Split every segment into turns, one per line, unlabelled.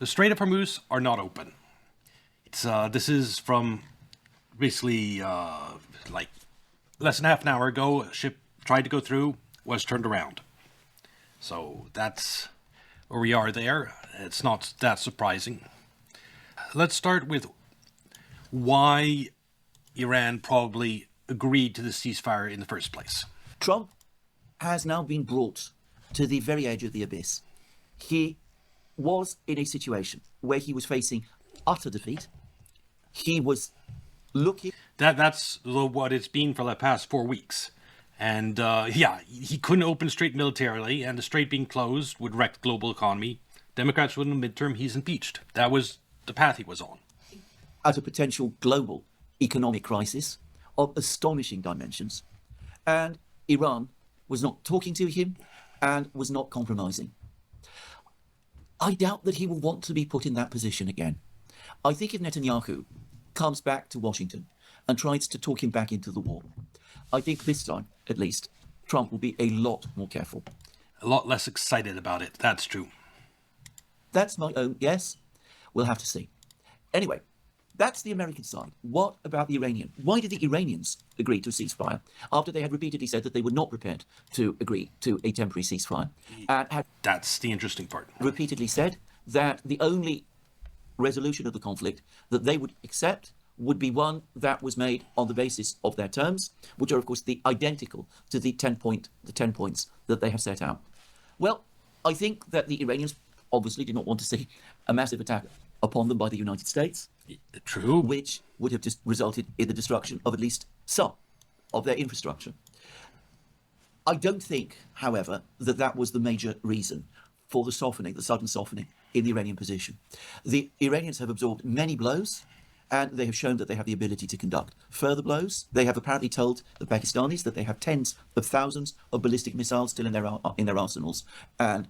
The Strait of Hormuz are not open. This is from basically like less than half an hour ago. A ship tried to go through, was turned around. So that's where we are there. It's not that surprising. Let's start with why Iran probably agreed to the ceasefire in the first place.
Trump has now been brought to the very edge of the abyss. He was in a situation where he was facing utter defeat. He was looking...
That's what it's been for the past 4 weeks. And he couldn't open the Strait militarily, and the Strait being closed would wreck the global economy. Democrats win the midterm, he's impeached. That was the path he was on.
At a potential global economic crisis of astonishing dimensions. And Iran was not talking to him and was not compromising. I doubt that he will want to be put in that position again. I think if Netanyahu comes back to Washington and tries to talk him back into the war, I think this time, at least, Trump will be a lot more careful.
A lot less excited about it, that's true.
That's my own guess. We'll have to see. Anyway, that's the American side. What about the Iranian? Why did the Iranians agree to a ceasefire after they had repeatedly said that they were not prepared to agree to a temporary ceasefire? And had
That's the interesting part.
repeatedly said that the only resolution of the conflict that they would accept would be one that was made on the basis of their terms, which are, of course, identical to the 10 points that they have set out. Well, I think that the Iranians obviously did not want to see a massive attack upon them by the United States.
True.
Which would have just resulted in the destruction of at least some of their infrastructure. I don't think, however, that that was the major reason for the sudden softening in the Iranian position. The Iranians have absorbed many blows, and they have shown that they have the ability to conduct further blows. They have apparently told the Pakistanis that they have tens of thousands of ballistic missiles still in their arsenals, and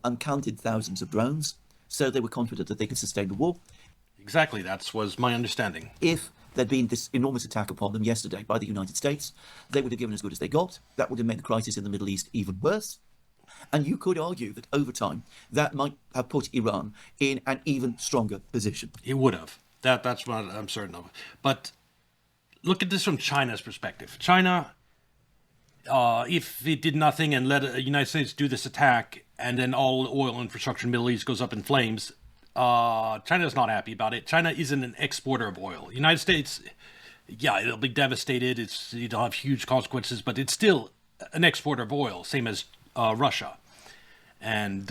uncounted thousands of drones. So they were confident that they could sustain the war.
Exactly, that was my understanding.
If there'd been this enormous attack upon them yesterday by the United States, they would have given as good as they got. That would have made the crisis in the Middle East even worse. And you could argue that over time, that might have put Iran in an even stronger position.
It would have. That's what I'm certain of. But look at this from China's perspective. China, if it did nothing and let the United States do this attack, and then all oil infrastructure in the Middle East goes up in flames, China's not happy about it. China isn't an exporter of oil. The United States, it'll be devastated. It'll have huge consequences, but it's still an exporter of oil, same as Russia. And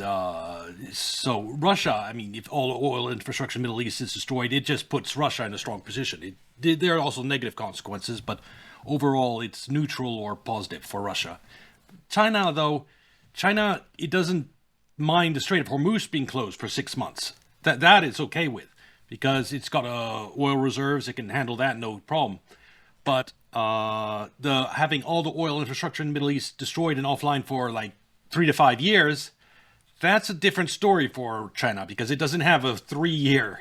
so Russia, I mean, if all the oil infrastructure in the Middle East is destroyed, it just puts Russia in a strong position. There are also negative consequences, but overall it's neutral or positive for Russia. China, though, it doesn't mind the Strait of Hormuz being closed for 6 months. That it's okay with, because it's got oil reserves, it can handle that, no problem. But having all the oil infrastructure in the Middle East destroyed and offline for like 3 to 5 years, that's a different story for China, because it doesn't have a 3-year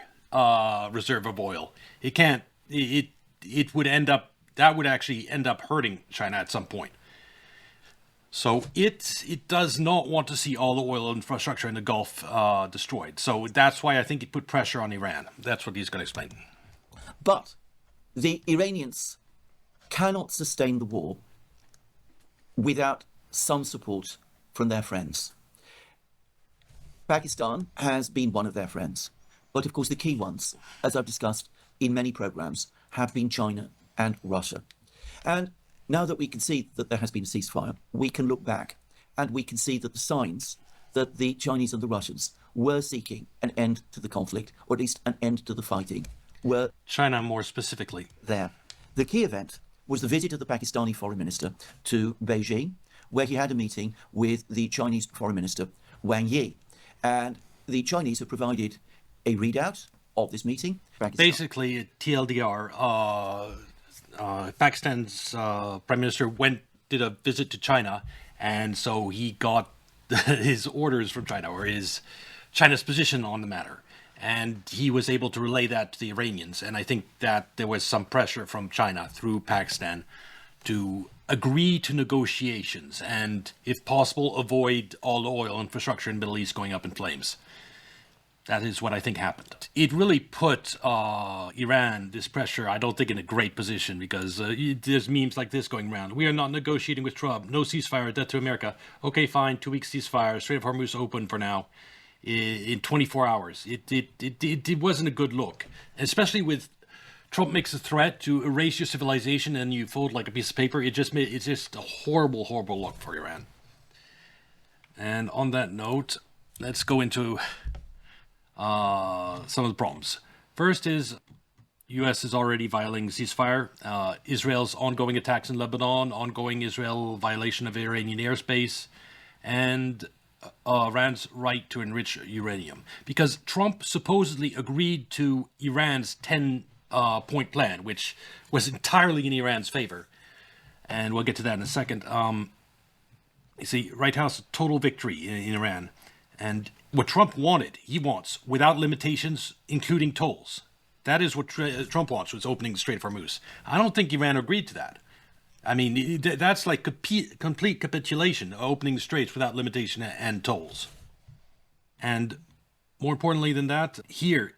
reserve of oil. It can't. It would end up. That would actually end up hurting China at some point. So it does not want to see all the oil infrastructure in the Gulf destroyed. So that's why I think it put pressure on Iran. That's what he's going to explain.
But the Iranians cannot sustain the war without some support from their friends. Pakistan has been one of their friends. But of course, the key ones, as I've discussed in many programs, have been China and Russia. And now that we can see that there has been a ceasefire, we can look back and we can see that the signs that the Chinese and the Russians were seeking an end to the conflict, or at least an end to the fighting, were
China more specifically
there. The key event was the visit of the Pakistani foreign minister to Beijing, where he had a meeting with the Chinese foreign minister, Wang Yi. And the Chinese have provided a readout of this meeting.
Basically, TLDR, Pakistan's prime minister did a visit to China, and so he got his orders from China, or China's position on the matter. And he was able to relay that to the Iranians. And I think that there was some pressure from China through Pakistan to agree to negotiations and, if possible, avoid all the oil infrastructure in the Middle East going up in flames. That is what I think happened. It really put Iran, this pressure, I don't think in a great position, because there's memes like this going around. We are not negotiating with Trump. No ceasefire, death to America. Okay, fine, 2 weeks ceasefire. Strait of Hormuz open for now in 24 hours. It wasn't a good look, especially with Trump makes a threat to erase your civilization and you fold like a piece of paper. It's just a horrible, horrible look for Iran. And on that note, let's go into some of the problems. First is U.S. is already violating ceasefire. Israel's ongoing attacks in Lebanon, ongoing Israel violation of Iranian airspace, and Iran's right to enrich uranium. Because Trump supposedly agreed to Iran's 10-point plan, which was entirely in Iran's favor. And we'll get to that in a second. You see, White House, total victory in Iran. And what Trump wanted, he wants, without limitations, including tolls. That is what Trump wants, was opening the Strait of Hormuz. I don't think Iran agreed to that. I mean, that's like complete capitulation, opening the straits without limitation and tolls. And more importantly than that, here,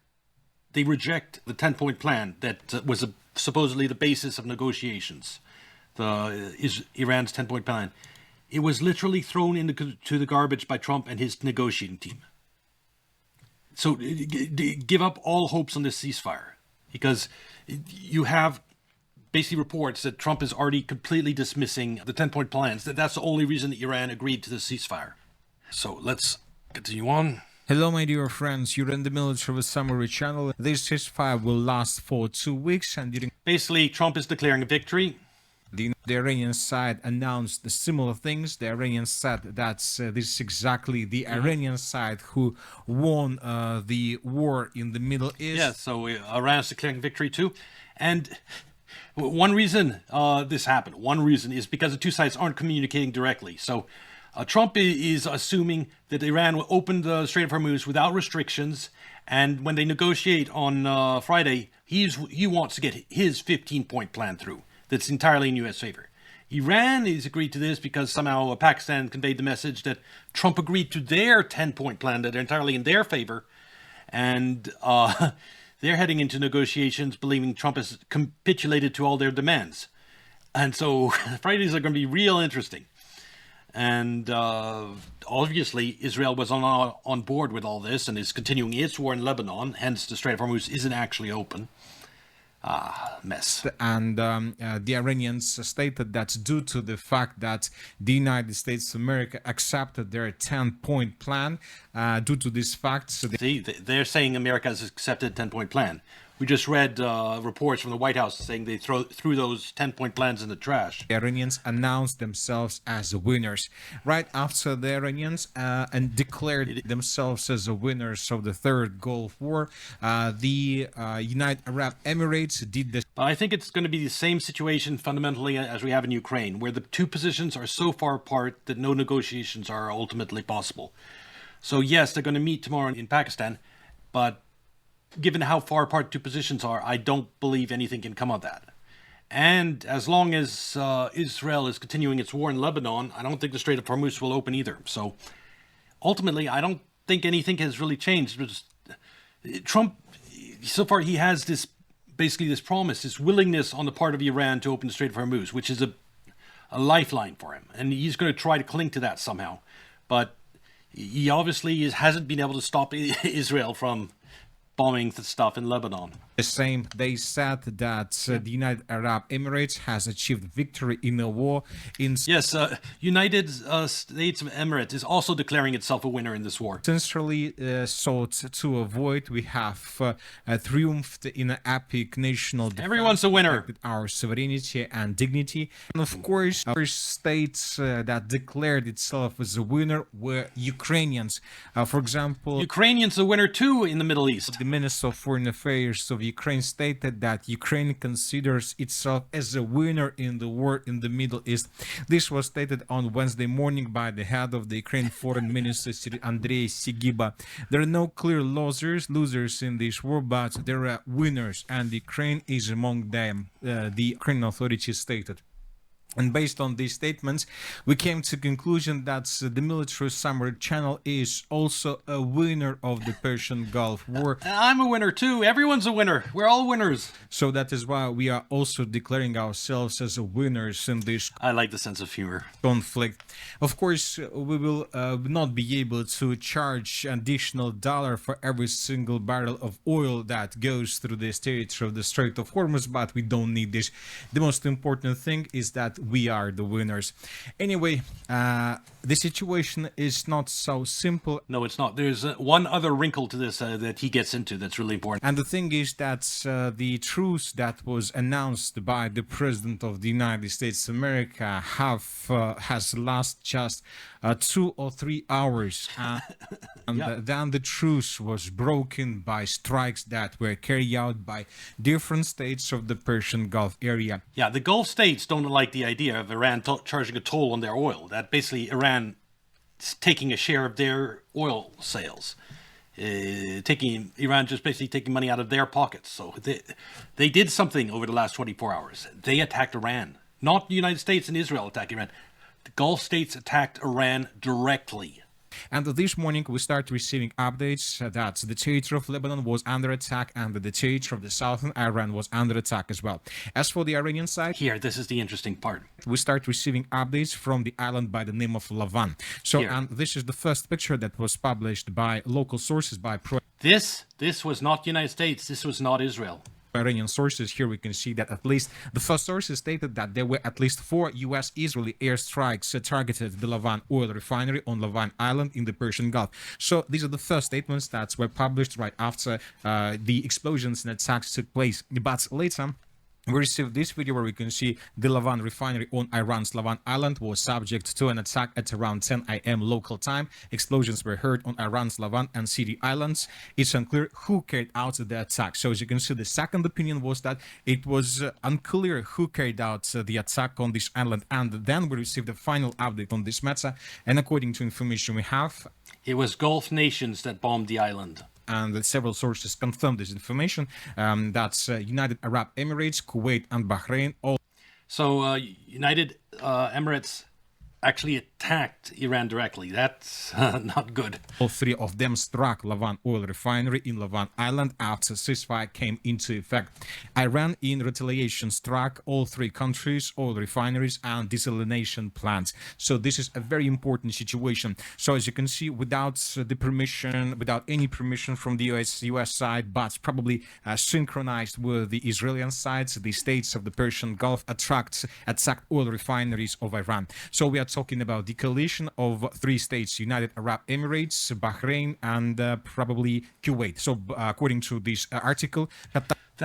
they reject the 10-point plan that was supposedly the basis of negotiations. Iran's 10-point plan. It was literally thrown into the garbage by Trump and his negotiating team. So give up all hopes on this ceasefire, because you have basically reports that Trump is already completely dismissing the 10-point plans. That's the only reason that Iran agreed to the ceasefire. So let's continue on.
Hello, my dear friends. You're in the military summary channel. This ceasefire will last for 2 weeks, and during
basically Trump is declaring a victory.
The Iranian side announced similar things. The Iranian said that this is exactly the Iranian side who won the war in the Middle East.
Yeah, so Iran is declaring victory too. And one reason this happened, one reason is because the two sides aren't communicating directly. So Trump is assuming that Iran will open the Strait of Hormuz without restrictions. And when they negotiate on Friday, he wants to get his 15-point plan through. That's entirely in U.S. favor. Iran has agreed to this because somehow Pakistan conveyed the message that Trump agreed to their 10-point plan, that they're entirely in their favor. And they're heading into negotiations believing Trump has capitulated to all their demands. And so Fridays are going to be real interesting. And obviously, Israel was on board with all this and is continuing its war in Lebanon. Hence, the Strait of Hormuz isn't actually open. Mess.
And the Iranians stated that due to the fact that the United States of America accepted their 10-point plan, due to this fact...
they're saying America has accepted a 10-point plan. We just read reports from the White House saying they threw those 10-point plans in the trash.
The Iranians announced themselves as winners. Right after the Iranians and declared themselves as the winners of the Third Gulf War, the United Arab Emirates did this.
I think it's going to be the same situation fundamentally as we have in Ukraine, where the two positions are so far apart that no negotiations are ultimately possible. So yes, they're going to meet tomorrow in Pakistan, but given how far apart two positions are, I don't believe anything can come of that. And as long as Israel is continuing its war in Lebanon, I don't think the Strait of Hormuz will open either. So ultimately, I don't think anything has really changed. Trump, so far, he has this promise, this willingness on the part of Iran to open the Strait of Hormuz, which is a lifeline for him. And he's going to try to cling to that somehow. But he obviously hasn't been able to stop Israel from bombing the stuff in Lebanon.
The same, they said that the United Arab Emirates has achieved victory in a war in...
Yes, United States of Emirates is also declaring itself a winner in this war.
Sincerely sought to avoid, we have triumphed in an epic national defense.
Everyone's a winner.
Our sovereignty and dignity. And of course, our states that declared itself as a winner were Ukrainians. For example...
Ukrainians a winner too in the Middle East.
The Minister of Foreign Affairs of Ukraine stated that Ukraine considers itself as a winner in the war in the Middle East. This was stated on Wednesday morning by the head of the Ukraine Foreign Minister Andrei Sigiba. There are no clear losers in this war, but there are winners, and Ukraine is among them, the Ukrainian authorities stated. And based on these statements, we came to conclusion that the military submarine channel is also a winner of the Persian Gulf War.
I'm a winner too. Everyone's a winner. We're all winners.
So that is why we are also declaring ourselves as winners in this
I like the sense of humor.
conflict. Of course, we will not be able to charge additional dollar for every single barrel of oil that goes through the territory of the Strait of Hormuz, but we don't need this. The most important thing is that we are the winners. Anyway, the situation is not so simple.
No, it's not. There's one other wrinkle to this that he gets into that's really important.
And the thing is that the truce that was announced by the President of the United States of America has lasted just 2 or 3 hours. And then the truce was broken by strikes that were carried out by different states of the Persian Gulf area.
Yeah, the Gulf states don't like the idea of Iran charging a toll on their oil. That basically Iran is taking a share of their oil sales. Iran just basically taking money out of their pockets. So they did something over the last 24 hours. They attacked Iran. Not the United States and Israel attacked Iran. The Gulf states attacked Iran directly.
And this morning we start receiving updates that the territory of Lebanon was under attack and the territory of the southern Iran was under attack as well. As for the Iranian side,
Here, this is the interesting part.
we start receiving updates from the island by the name of Lavan. So,
Here.
and this is the first picture that was published by local sources, by
This was not the United States. This was not Israel.
Iranian sources. Here we can see that at least the first sources stated that there were at least 4 U.S.-Israeli airstrikes targeted the Lavan oil refinery on Lavan Island in the Persian Gulf. So these are the first statements that were published right after the explosions and attacks took place. But later, we received this video where we can see the Lavan refinery on Iran's Lavan Island was subject to an attack at around 10 a.m. local time. Explosions were heard on Iran's Lavan and Sidi Islands. It's unclear who carried out the attack. So as you can see, the second opinion was that it was unclear who carried out the attack on this island. And then we received a final update on this matter. And according to information we have,
It was Gulf nations that bombed the island.
and several sources confirmed this information, that's United Arab Emirates, Kuwait, and Bahrain all
So United Emirates actually attacked Iran directly. That's not good.
All 3 of them struck Lavan oil refinery in Lavan Island after ceasefire came into effect. Iran, in retaliation, struck all 3 countries, oil refineries, and desalination plants. So this is a very important situation. So as you can see, without the permission, without any permission from the US side, but probably synchronized with the Israeli side, the states of the Persian Gulf attacked oil refineries of Iran. So we are talking about the coalition of 3 states, United Arab Emirates, Bahrain, and probably Kuwait. So according to this article,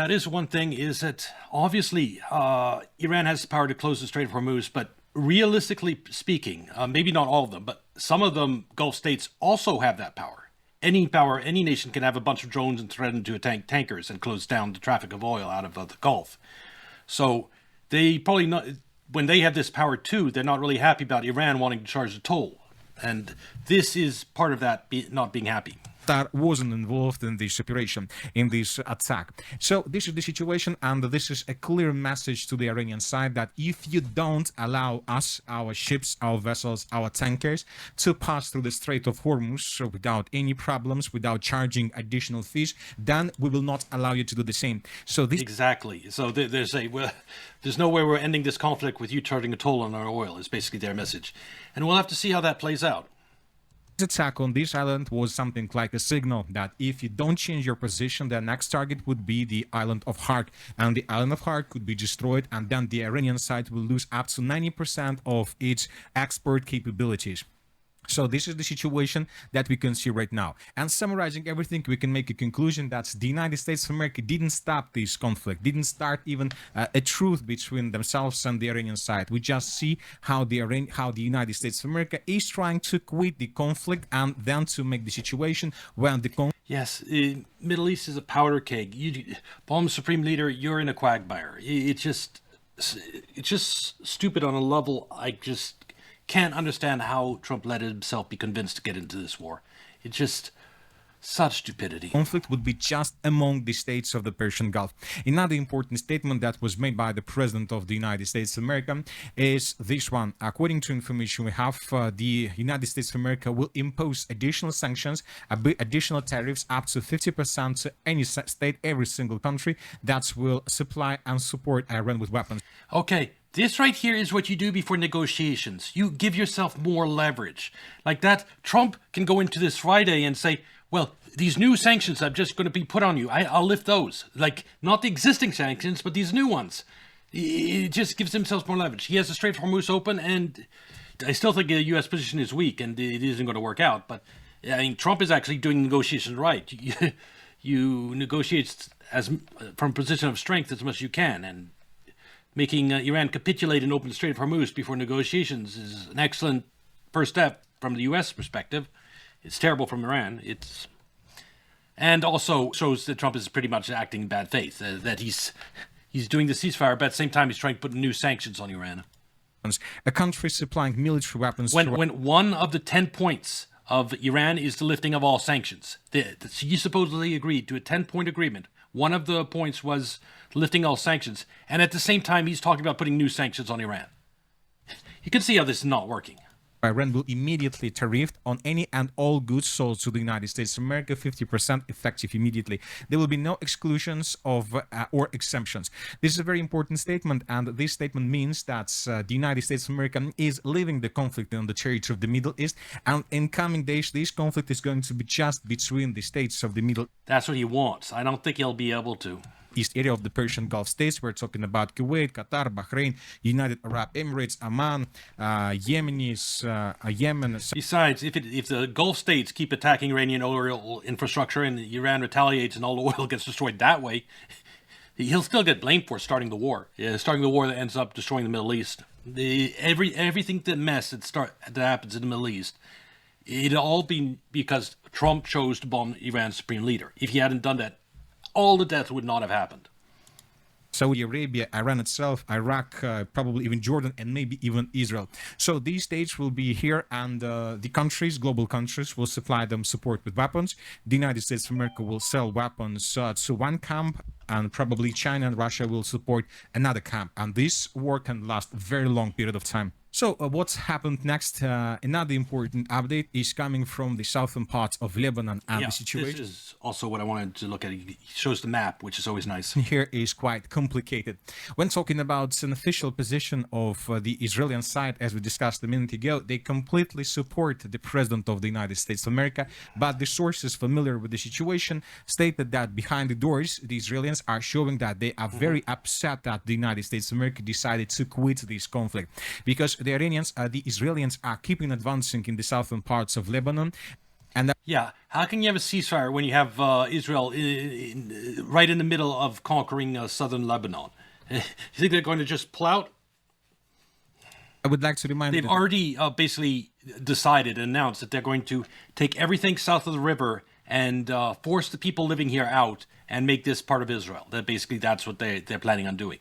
That is one thing, is that obviously Iran has the power to close the Strait of Hormuz, but realistically speaking, maybe not all of them, but some of them, Gulf states, also have that power. Any nation can have a bunch of drones and threaten to attack tankers and close down the traffic of oil out of the Gulf. So they probably not... When they have this power too, they're not really happy about Iran wanting to charge the toll. And this is part of that not being happy.
That wasn't involved in this operation, in this attack. So this is the situation, and this is a clear message to the Iranian side that if you don't allow us, our ships, our vessels, our tankers to pass through the Strait of Hormuz without any problems, without charging additional fees, then we will not allow you to do the same. So this
Exactly. So there's no way we're ending this conflict with you charging a toll on our oil, is basically their message. And we'll have to see how that plays out.
attack on this island was something like a signal that if you don't change your position, the next target would be the island of Hark, and the island of Hark could be destroyed, and then the Iranian side will lose up to 90% of its export capabilities. So this is the situation that we can see right now. And summarizing everything, we can make a conclusion that the United States of America didn't stop this conflict, didn't start even a truce between themselves and the Iranian side. We just see how the United States of America is trying to quit the conflict and then to make the situation when the
Yes, Middle East is a powder keg. Bomb Supreme Leader, you're in a quagmire. It's just stupid on a level I just can't understand how Trump let himself be convinced to get into this war. It's just Such stupidity.
Conflict would be just among the states of the Persian Gulf. Another important statement that was made by the President of the United States of America is this one. According to information we have, the United States of America will impose additional sanctions, additional tariffs up to 50% to any state, every single country that will supply and support Iran with weapons.
Okay, this right here is what you do before negotiations. You give yourself more leverage. Like that, Trump can go into this Friday and say, well, these new sanctions I'm just going to be put on you, I'll lift those. Like, not the existing sanctions, but these new ones. It just gives himself more leverage. He has the Strait of Hormuz open, and I still think the U.S. position is weak, and it isn't going to work out. But, I mean, Trump is actually doing negotiations right. You negotiate from a position of strength as much as you can, and making Iran capitulate and open the Strait of Hormuz before negotiations is an excellent first step from the U.S. perspective. It's terrible from Iran. And also shows that Trump is pretty much acting in bad faith, that he's doing the ceasefire, but at the same time he's trying to put new sanctions on Iran.
A country supplying military weapons.
When one of the 10 points of Iran is the lifting of all sanctions, he supposedly agreed to a 10-point agreement. One of the points was lifting all sanctions, and at the same time he's talking about putting new sanctions on Iran. You can see how this is not working.
Iran will immediately tariff on any and all goods sold to the United States of America, 50% effective immediately. There will be no exclusions of or exemptions. This is a very important statement, and this statement means that the United States of America is leaving the conflict in the territory of the Middle East, and in coming days, this conflict is going to be just between the states of the Middle East.
That's what he wants. I don't think he'll be able to.
East area of the Persian Gulf states. We're talking about Kuwait, Qatar, Bahrain, United Arab Emirates, Oman, Yemen.
Besides, if the Gulf states keep attacking Iranian oil infrastructure and Iran retaliates and all the oil gets destroyed that way, he'll still get blamed for starting the war. Starting the war that ends up destroying the Middle East. Everything that happens in the Middle East, it'll all be because Trump chose to bomb Iran's supreme leader. If he hadn't done that, all the deaths would not have happened.
Saudi Arabia, Iran itself, Iraq, probably even Jordan, and maybe even Israel. So these states will be here, and the countries, global countries, will supply them support with weapons. The United States of America will sell weapons to one camp, and probably China and Russia will support another camp. And this war can last a very long period of time. So what's happened next? Another important update is coming from the southern parts of Lebanon and the situation.
This is also what I wanted to look at. He shows the map, which is always nice.
Here is quite complicated. When talking about an official position of the Israeli side, as we discussed a minute ago, they completely support the President of the United States of America, but the sources familiar with the situation stated that behind the doors, the Israelis are showing that they are very upset that the United States of America decided to quit this conflict, because the Israelis are keeping advancing in the southern parts of Lebanon. And
how can you have a ceasefire when you have Israel right in the middle of conquering southern Lebanon? You think they're going to just pull out?
I would like to remind you
they've already basically decided and announced that they're going to take everything south of the river and force the people living here out and make this part of Israel. That's what they're planning on doing.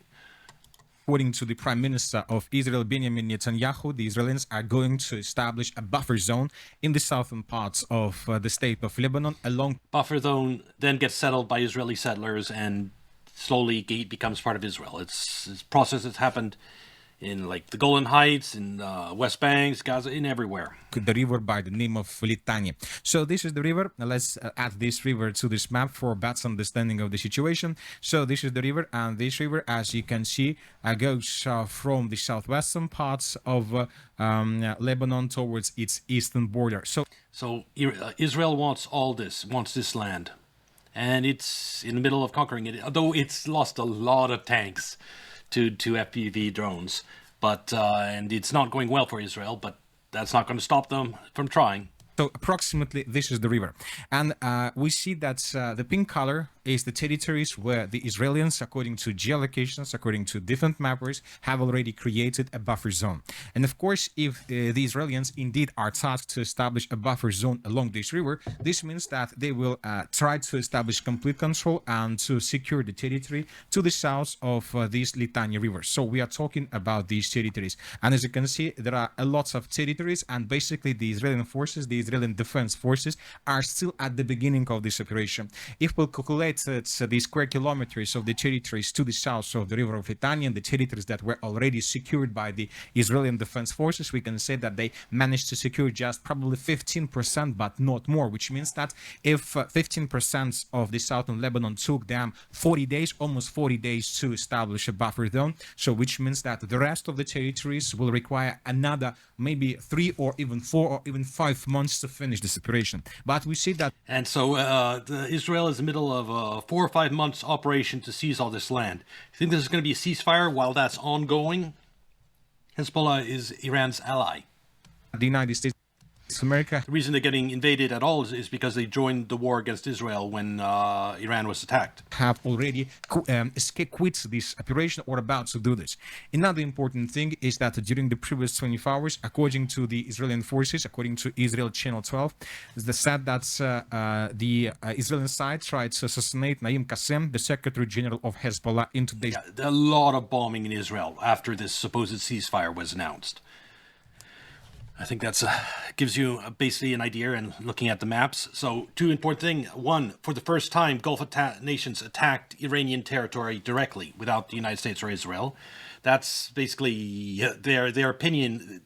According to the Prime Minister of Israel, Benjamin Netanyahu, the Israelis are going to establish a buffer zone in the southern parts of the state of Lebanon.
Buffer zone then gets settled by Israeli settlers and slowly becomes part of Israel. It's a process that's happened in like the Golan Heights, in West Bank, Gaza, in everywhere.
The river by the name of Litani. So this is the river. Now let's add this river to this map for a better understanding of the situation. So this is the river, and this river, as you can see, goes from the southwestern parts of Lebanon towards its eastern border. So
Israel wants this land, and it's in the middle of conquering it, although it's lost a lot of tanks to FPV drones, but and it's not going well for Israel, but that's not going to stop them from trying.
So approximately this is the river, and we see that the pink color is the territories where the Israelis, according to geolocations, according to different mappers, have already created a buffer zone. And of course, if the Israelis indeed are tasked to establish a buffer zone along this river, this means that they will try to establish complete control and to secure the territory to the south of this Litani River. So we are talking about these territories. And as you can see, there are a lot of territories, and basically the Israeli forces, the Israeli defense forces are still at the beginning of this operation. If we calculate the square kilometers of the territories to the south of the river of Litani and the territories that were already secured by the Israeli defense forces, we can say that they managed to secure just probably 15%, but not more, which means that if 15% of the southern Lebanon took them 40 days, almost 40 days to establish a buffer zone, so which means that the rest of the territories will require another maybe 3 or even 4 or even 5 months to finish this operation. But we see that.
And so Israel is in the middle of a 4 or 5 months operation to seize all this land. You think this is going to be a ceasefire while that's ongoing? Hezbollah is Iran's ally.
The United States of America.
The reason they're getting invaded at all is because they joined the war against Israel when Iran was attacked.
Have already quit this operation or about to do this. Another important thing is that during the previous 24 hours, according to the Israeli forces, according to Israel Channel 12, they said that the Israeli side tried to assassinate Naim Qassem, the Secretary General of Hezbollah, in today's.
Yeah, a lot of bombing in Israel after this supposed ceasefire was announced. I think that's gives you basically an idea and looking at the maps. So two important things. One, for the first time, Gulf nations attacked Iranian territory directly without the United States or Israel. That's basically their opinion.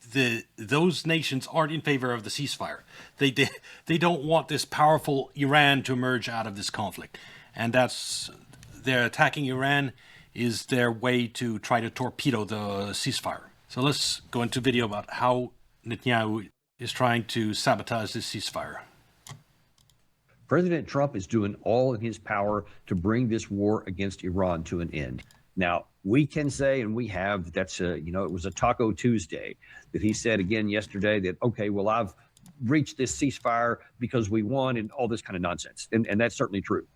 Those nations aren't in favor of the ceasefire. They don't want this powerful Iran to emerge out of this conflict. And they're attacking Iran is their way to try to torpedo the ceasefire. So let's go into video about how Netanyahu is trying to sabotage this ceasefire.
President Trump is doing all in his power to bring this war against Iran to an end. Now, we can say, and we have, that's it was a Taco Tuesday that he said again yesterday that, okay, well, I've reached this ceasefire because we won and all this kind of nonsense. And that's certainly true.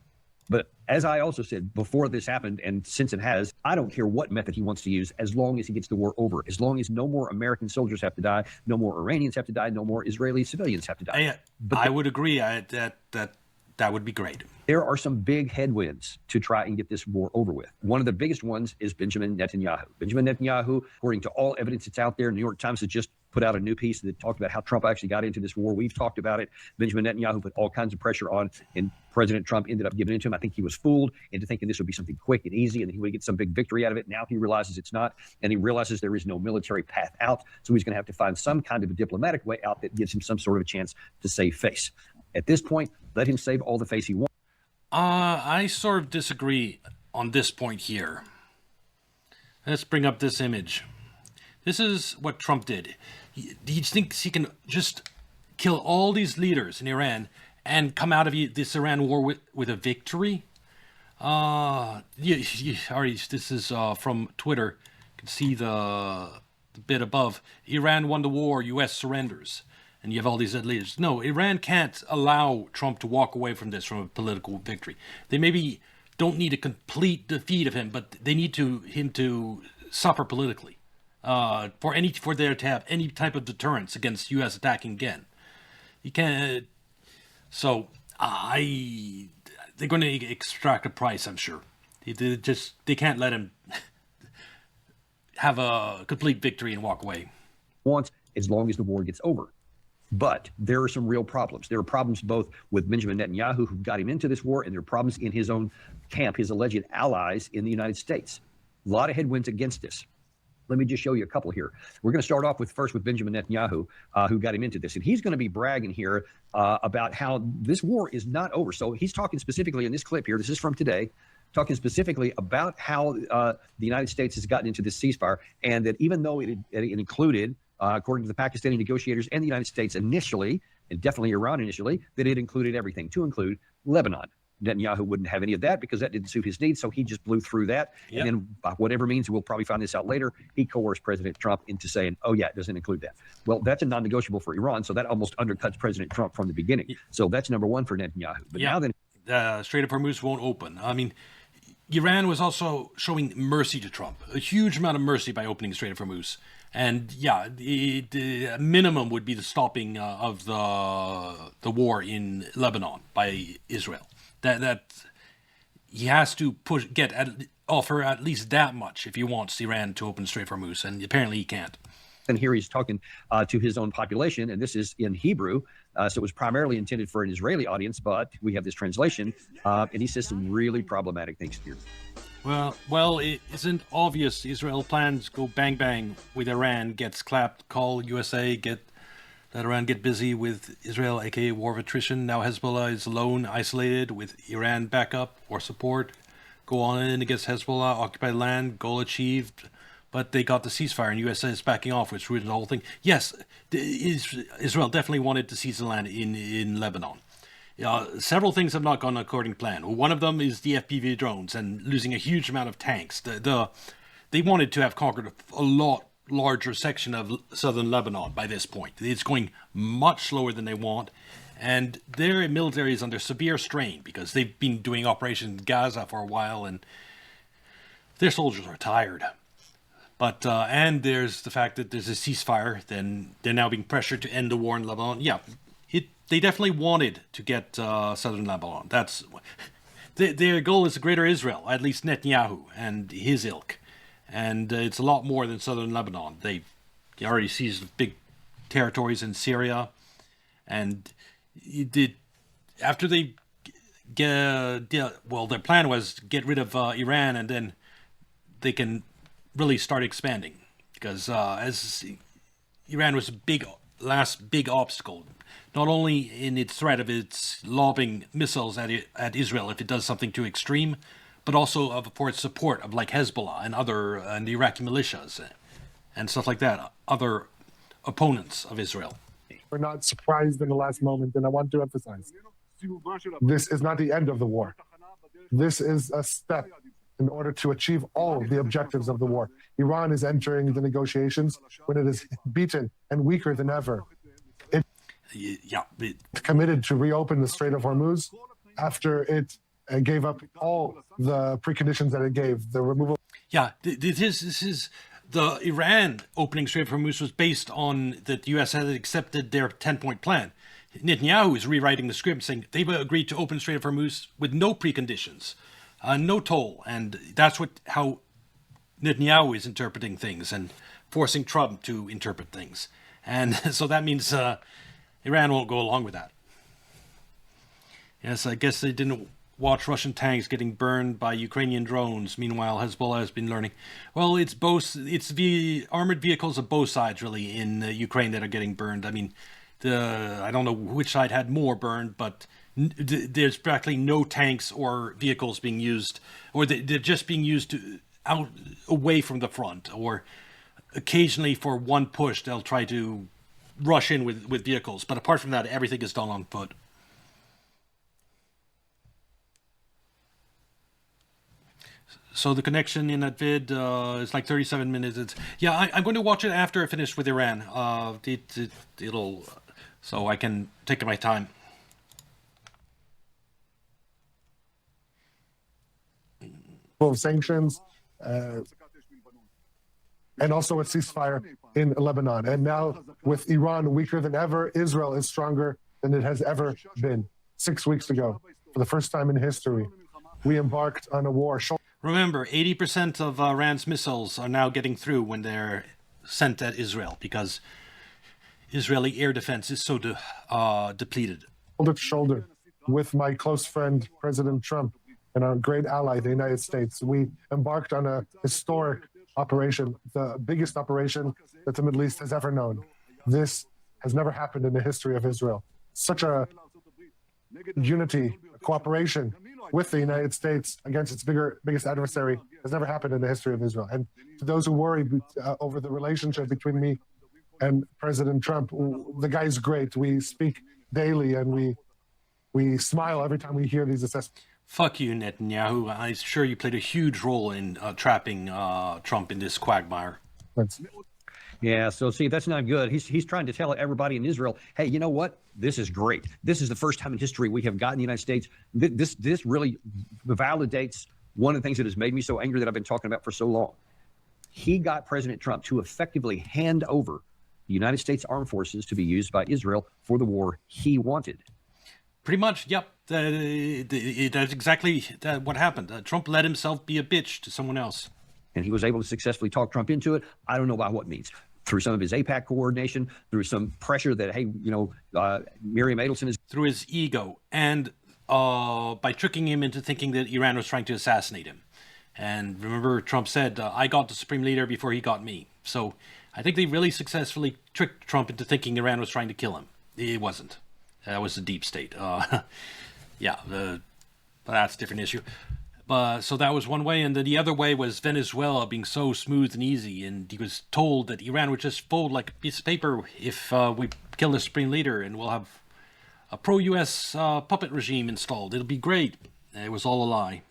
But as I also said before this happened, and since it has, I don't care what method he wants to use as long as he gets the war over, as long as no more American soldiers have to die, no more Iranians have to die, no more Israeli civilians have to die.
I would agree that would be great.
There are some big headwinds to try and get this war over with. One of the biggest ones is Benjamin Netanyahu. Benjamin Netanyahu, according to all evidence that's out there, New York Times has just put out a new piece that talked about how Trump actually got into this war. We've talked about it. Benjamin Netanyahu put all kinds of pressure on, and President Trump ended up giving it to him. I think he was fooled into thinking this would be something quick and easy and he would get some big victory out of it. Now he realizes it's not, and he realizes there is no military path out. So he's going to have to find some kind of a diplomatic way out that gives him some sort of a chance to save face. At this point, let him save all the face he wants.
I sort of disagree on this point here. Let's bring up this image. This is what Trump did. He thinks he can just kill all these leaders in Iran and come out of this Iran war with a victory. This is from Twitter. You can see the bit above. Iran won the war, U.S. surrenders. And you have all these leaders. No, Iran can't allow Trump to walk away from this, from a political victory. They maybe don't need a complete defeat of him, but they need him to suffer politically for there to have any type of deterrence against U.S. attacking again. You can't. So they're going to extract a price, I'm sure. They can't let him have a complete victory and walk away.
Once, as long as the war gets over. But there are some real problems. There are problems both with Benjamin Netanyahu, who got him into this war, and there are problems in his own camp, his alleged allies in the United States. A lot of headwinds against this. Let me just show you a couple here. We're going to start off with Benjamin Netanyahu, who got him into this. And he's going to be bragging here about how this war is not over. So he's talking specifically in this clip here. This is from today. Talking specifically about how the United States has gotten into this ceasefire, and that even though it included, according to the Pakistani negotiators and the United States initially, and definitely Iran initially, that it included everything, to include Lebanon. Netanyahu wouldn't have any of that because that didn't suit his needs, so he just blew through that. Yep. And then, by whatever means, we'll probably find this out later, he coerced President Trump into saying, oh, yeah, it doesn't include that. Well, that's a non-negotiable for Iran, so that almost undercuts President Trump from the beginning. So that's number one for Netanyahu. But now then,
the Strait of Hormuz won't open. I mean, Iran was also showing mercy to Trump, a huge amount of mercy by opening the Strait of Hormuz. And yeah, the minimum would be the stopping of the war in Lebanon by Israel. That he has to offer at least that much if he wants Iran to open Strait of Hormuz, and apparently he can't.
And here he's talking to his own population, and this is in Hebrew, so it was primarily intended for an Israeli audience, but we have this translation, and he says some really problematic things here.
Well, it isn't obvious Israel plans go bang bang with Iran, gets clapped, call USA, let Iran get busy with Israel, aka war of attrition. Now Hezbollah is alone, isolated, with Iran backup or support. Go on in against Hezbollah, occupy land, goal achieved. But they got the ceasefire, and USA is backing off, which ruined the whole thing. Yes, Israel definitely wanted to seize the land in Lebanon. Several things have not gone according to plan. One of them is the FPV drones and losing a huge amount of tanks. They wanted to have conquered a lot larger section of southern Lebanon by this point. It's going much slower than they want, and their military is under severe strain because they've been doing operations in Gaza for a while, and their soldiers are tired. But and there's the fact that there's a ceasefire, then they're now being pressured to end the war in Lebanon. Yeah, they definitely wanted to get southern Lebanon. That's their goal is a greater Israel, at least Netanyahu and his ilk. And it's a lot more than southern Lebanon. They already seized big territories in Syria, and after they their plan was to get rid of Iran, and then they can really start expanding, because as Iran was last big obstacle, not only in its threat of its lobbing missiles at Israel if it does something too extreme, but also for its support of like Hezbollah and the Iraqi militias and stuff like that, other opponents of Israel.
We're not surprised in the last moment, and I want to emphasize, this is not the end of the war. This is a step in order to achieve all of the objectives of the war. Iran is entering the negotiations when it is beaten and weaker than ever. It's committed to reopen the Strait of Hormuz after it gave up all the preconditions that it gave, the removal.
Yeah, this is the Iran opening Strait of Hormuz was based on that the U.S. had accepted their 10-point plan. Netanyahu is rewriting the script, saying they've agreed to open Strait of Hormuz with no preconditions. No toll, and that's how Netanyahu is interpreting things and forcing Trump to interpret things, and so that means Iran won't go along with that. Yes, I guess they didn't watch Russian tanks getting burned by Ukrainian drones. Meanwhile, Hezbollah has been learning. Well, it's the armored vehicles of both sides really in Ukraine that are getting burned. I mean, I don't know which side had more burned, but there's practically no tanks or vehicles being used, or they're just being used out away from the front, or occasionally for one push they'll try to rush in with vehicles, but apart from that everything is done on foot. So the connection in that vid is like 37 minutes. I'm going to watch it after I finish with Iran. It'll so I can take my time.
Of sanctions and also a ceasefire in Lebanon. And now with Iran weaker than ever, Israel is stronger than it has ever been. 6 weeks ago, for the first time in history, we embarked on a war.
Remember, 80% of Iran's missiles are now getting through when they're sent at Israel because Israeli air defense is so depleted.
Shoulder to shoulder with my close friend, President Trump, and our great ally, the United States. We embarked on a historic operation, the biggest operation that the Middle East has ever known. This has never happened in the history of Israel. Such a unity, cooperation with the United States against its biggest adversary has never happened in the history of Israel. And to those who worry over the relationship between me and President Trump, the guy's great. We speak daily, and we smile every time we hear these assessments.
Fuck you, Netanyahu. I'm sure you played a huge role in trapping Trump in this quagmire.
Yeah, so see, that's not good. He's trying to tell everybody in Israel, hey, you know what? This is great. This is the first time in history we have gotten the United States. This really validates one of the things that has made me so angry that I've been talking about for so long. He got President Trump to effectively hand over the United States armed forces to be used by Israel for the war he wanted.
Pretty much, yep. That's exactly what happened. Trump let himself be a bitch to someone else.
And he was able to successfully talk Trump into it. I don't know by what means. through some of his APAC coordination, through some pressure that, hey, Miriam Adelson is
through his ego, and by tricking him into thinking that Iran was trying to assassinate him. And remember, Trump said, I got the supreme leader before he got me. So I think they really successfully tricked Trump into thinking Iran was trying to kill him. It wasn't. That was the deep state. But that's a different issue. So that was one way. And then the other way was Venezuela being so smooth and easy. And he was told that Iran would just fold like a piece of paper if we kill the supreme leader, and we'll have a pro-U.S. Puppet regime installed. It'll be great. It was all a lie.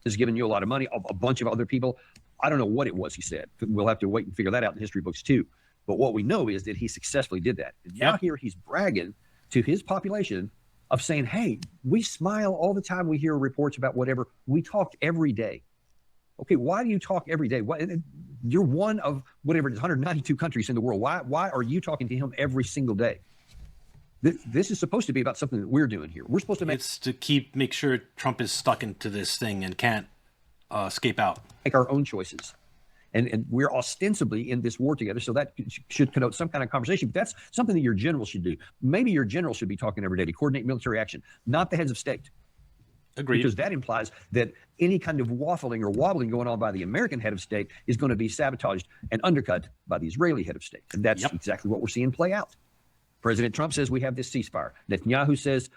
Has given you a lot of money. A bunch of other people. I don't know what it was he said. We'll have to wait and figure that out in history books too. But what we know is that he successfully did that. And now here he's bragging to his population of saying, hey, we smile all the time. We hear reports about whatever. We talked every day. Okay, why do you talk every day? You're one of whatever it is, 192 countries in the world. Why are you talking to him every single day? This is supposed to be about something that we're doing here. We're supposed to
It's to make sure Trump is stuck into this thing and can't escape out.
Make our own choices. And we're ostensibly in this war together, so that should connote some kind of conversation. But that's something that your general should do. Maybe your general should be talking every day to coordinate military action, not the heads of state.
Agreed.
Because that implies that any kind of waffling or wobbling going on by the American head of state is going to be sabotaged and undercut by the Israeli head of state. And that's exactly what we're seeing play out. President Trump says we have this ceasefire. Netanyahu says,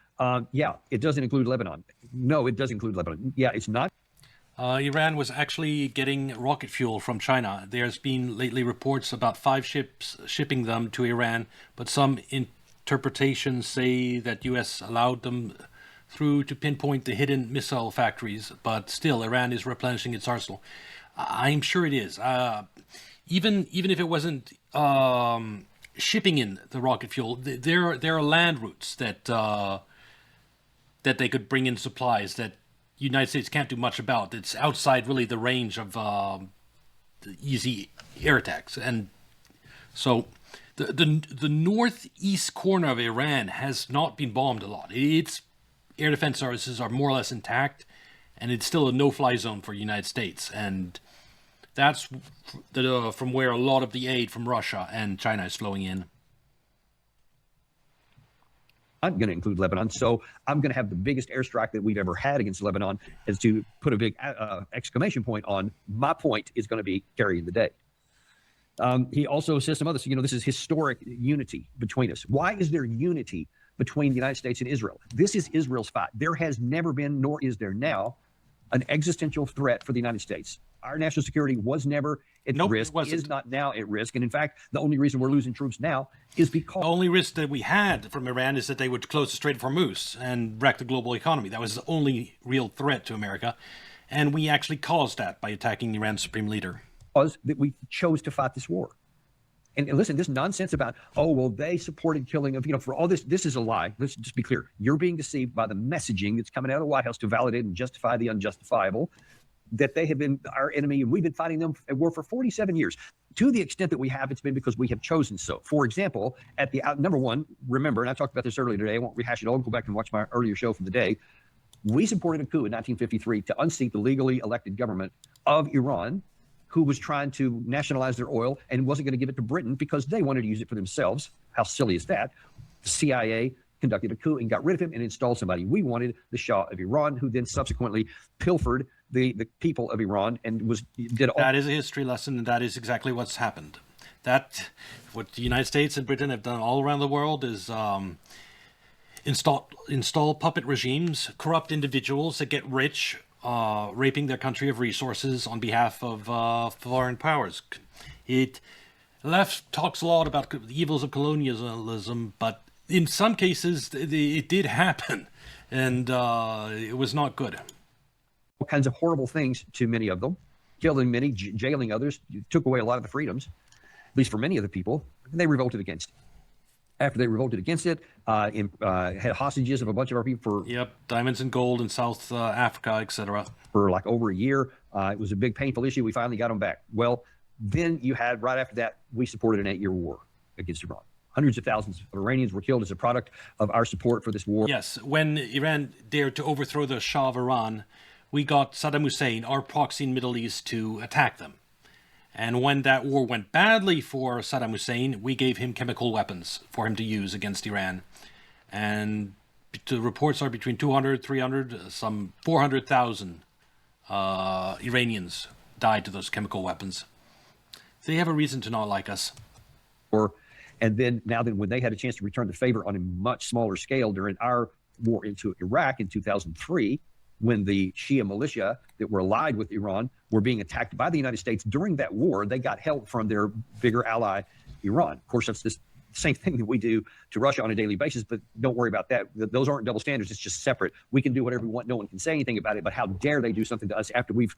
it doesn't include Lebanon. No, it does include Lebanon. Yeah, it's not.
Iran was actually getting rocket fuel from China. There's been lately reports about 5 ships shipping them to Iran, but some interpretations say that U.S. allowed them through to pinpoint the hidden missile factories, but still, Iran is replenishing its arsenal. I'm sure it is. Even if it wasn't shipping in the rocket fuel, there are land routes that they could bring in supplies that the United States can't do much about. It's outside really the range of the easy air attacks. And so the northeast corner of Iran has not been bombed a lot. Its air defense services are more or less intact, and it's still a no-fly zone for the United States. And that's from where a lot of the aid from Russia and China is flowing in.
I'm going to include Lebanon. So I'm going to have the biggest airstrike that we've ever had against Lebanon, is to put a big exclamation point on my point is going to be carrying the day. He also says some others, this is historic unity between us. Why is there unity between the United States and Israel? This is Israel's fight. There has never been, nor is there now, an existential threat for the United States. Our national security was never at risk, is not now at risk. And in fact, the only reason we're losing troops now is because...
The only risk that we had from Iran is that they would close the Strait of Hormuz and wreck the global economy. That was the only real threat to America. And we actually caused that by attacking Iran's supreme leader.
That we chose to fight this war. And listen, this nonsense about, they supported killing of, for all this, this is a lie. Let's just be clear. You're being deceived by the messaging that's coming out of the White House to validate and justify the unjustifiable, that they have been our enemy and we've been fighting them at war for 47 years. To the extent that we have, it's been because we have chosen so. For example, at the number one, remember, and I talked about this earlier today, I won't rehash it all, go back and watch my earlier show from the day. We supported a coup in 1953 to unseat the legally elected government of Iran, who was trying to nationalize their oil and wasn't going to give it to Britain because they wanted to use it for themselves. How silly is that? The CIA conducted a coup and got rid of him and installed somebody. We wanted the Shah of Iran, who then subsequently pilfered the people of Iran and did all.
That is a history lesson, and that is exactly what's happened. What the United States and Britain have done all around the world is install puppet regimes, corrupt individuals that get rich, raping their country of resources on behalf of foreign powers. Left talks a lot about the evils of colonialism, but in some cases it did happen, and it was not good.
All kinds of horrible things to many of them, killing many, jailing others, took away a lot of the freedoms, at least for many of the people, and they revolted against it. After they revolted against it, had hostages of a bunch of our people for...
diamonds and gold in South Africa, etc.
For like over a year. It was a big, painful issue. We finally got them back. Well, then you had, right after that, we supported an 8-year war against Iran. Hundreds of thousands of Iranians were killed as a product of our support for this war.
Yes, when Iran dared to overthrow the Shah of Iran, we got Saddam Hussein, our proxy in the Middle East, to attack them. And when that war went badly for Saddam Hussein, we gave him chemical weapons for him to use against Iran. And the reports are between 200, 300, some 400,000 Iranians died to those chemical weapons. They have a reason to not like us.
And then when they had a chance to return the favor on a much smaller scale during our war into Iraq in 2003, when the Shia militia that were allied with Iran were being attacked by the United States during that war, they got help from their bigger ally, Iran. Of course, that's the same thing that we do to Russia on a daily basis, but don't worry about that. Those aren't double standards. It's just separate. We can do whatever we want. No one can say anything about it, but how dare they do something to us after we've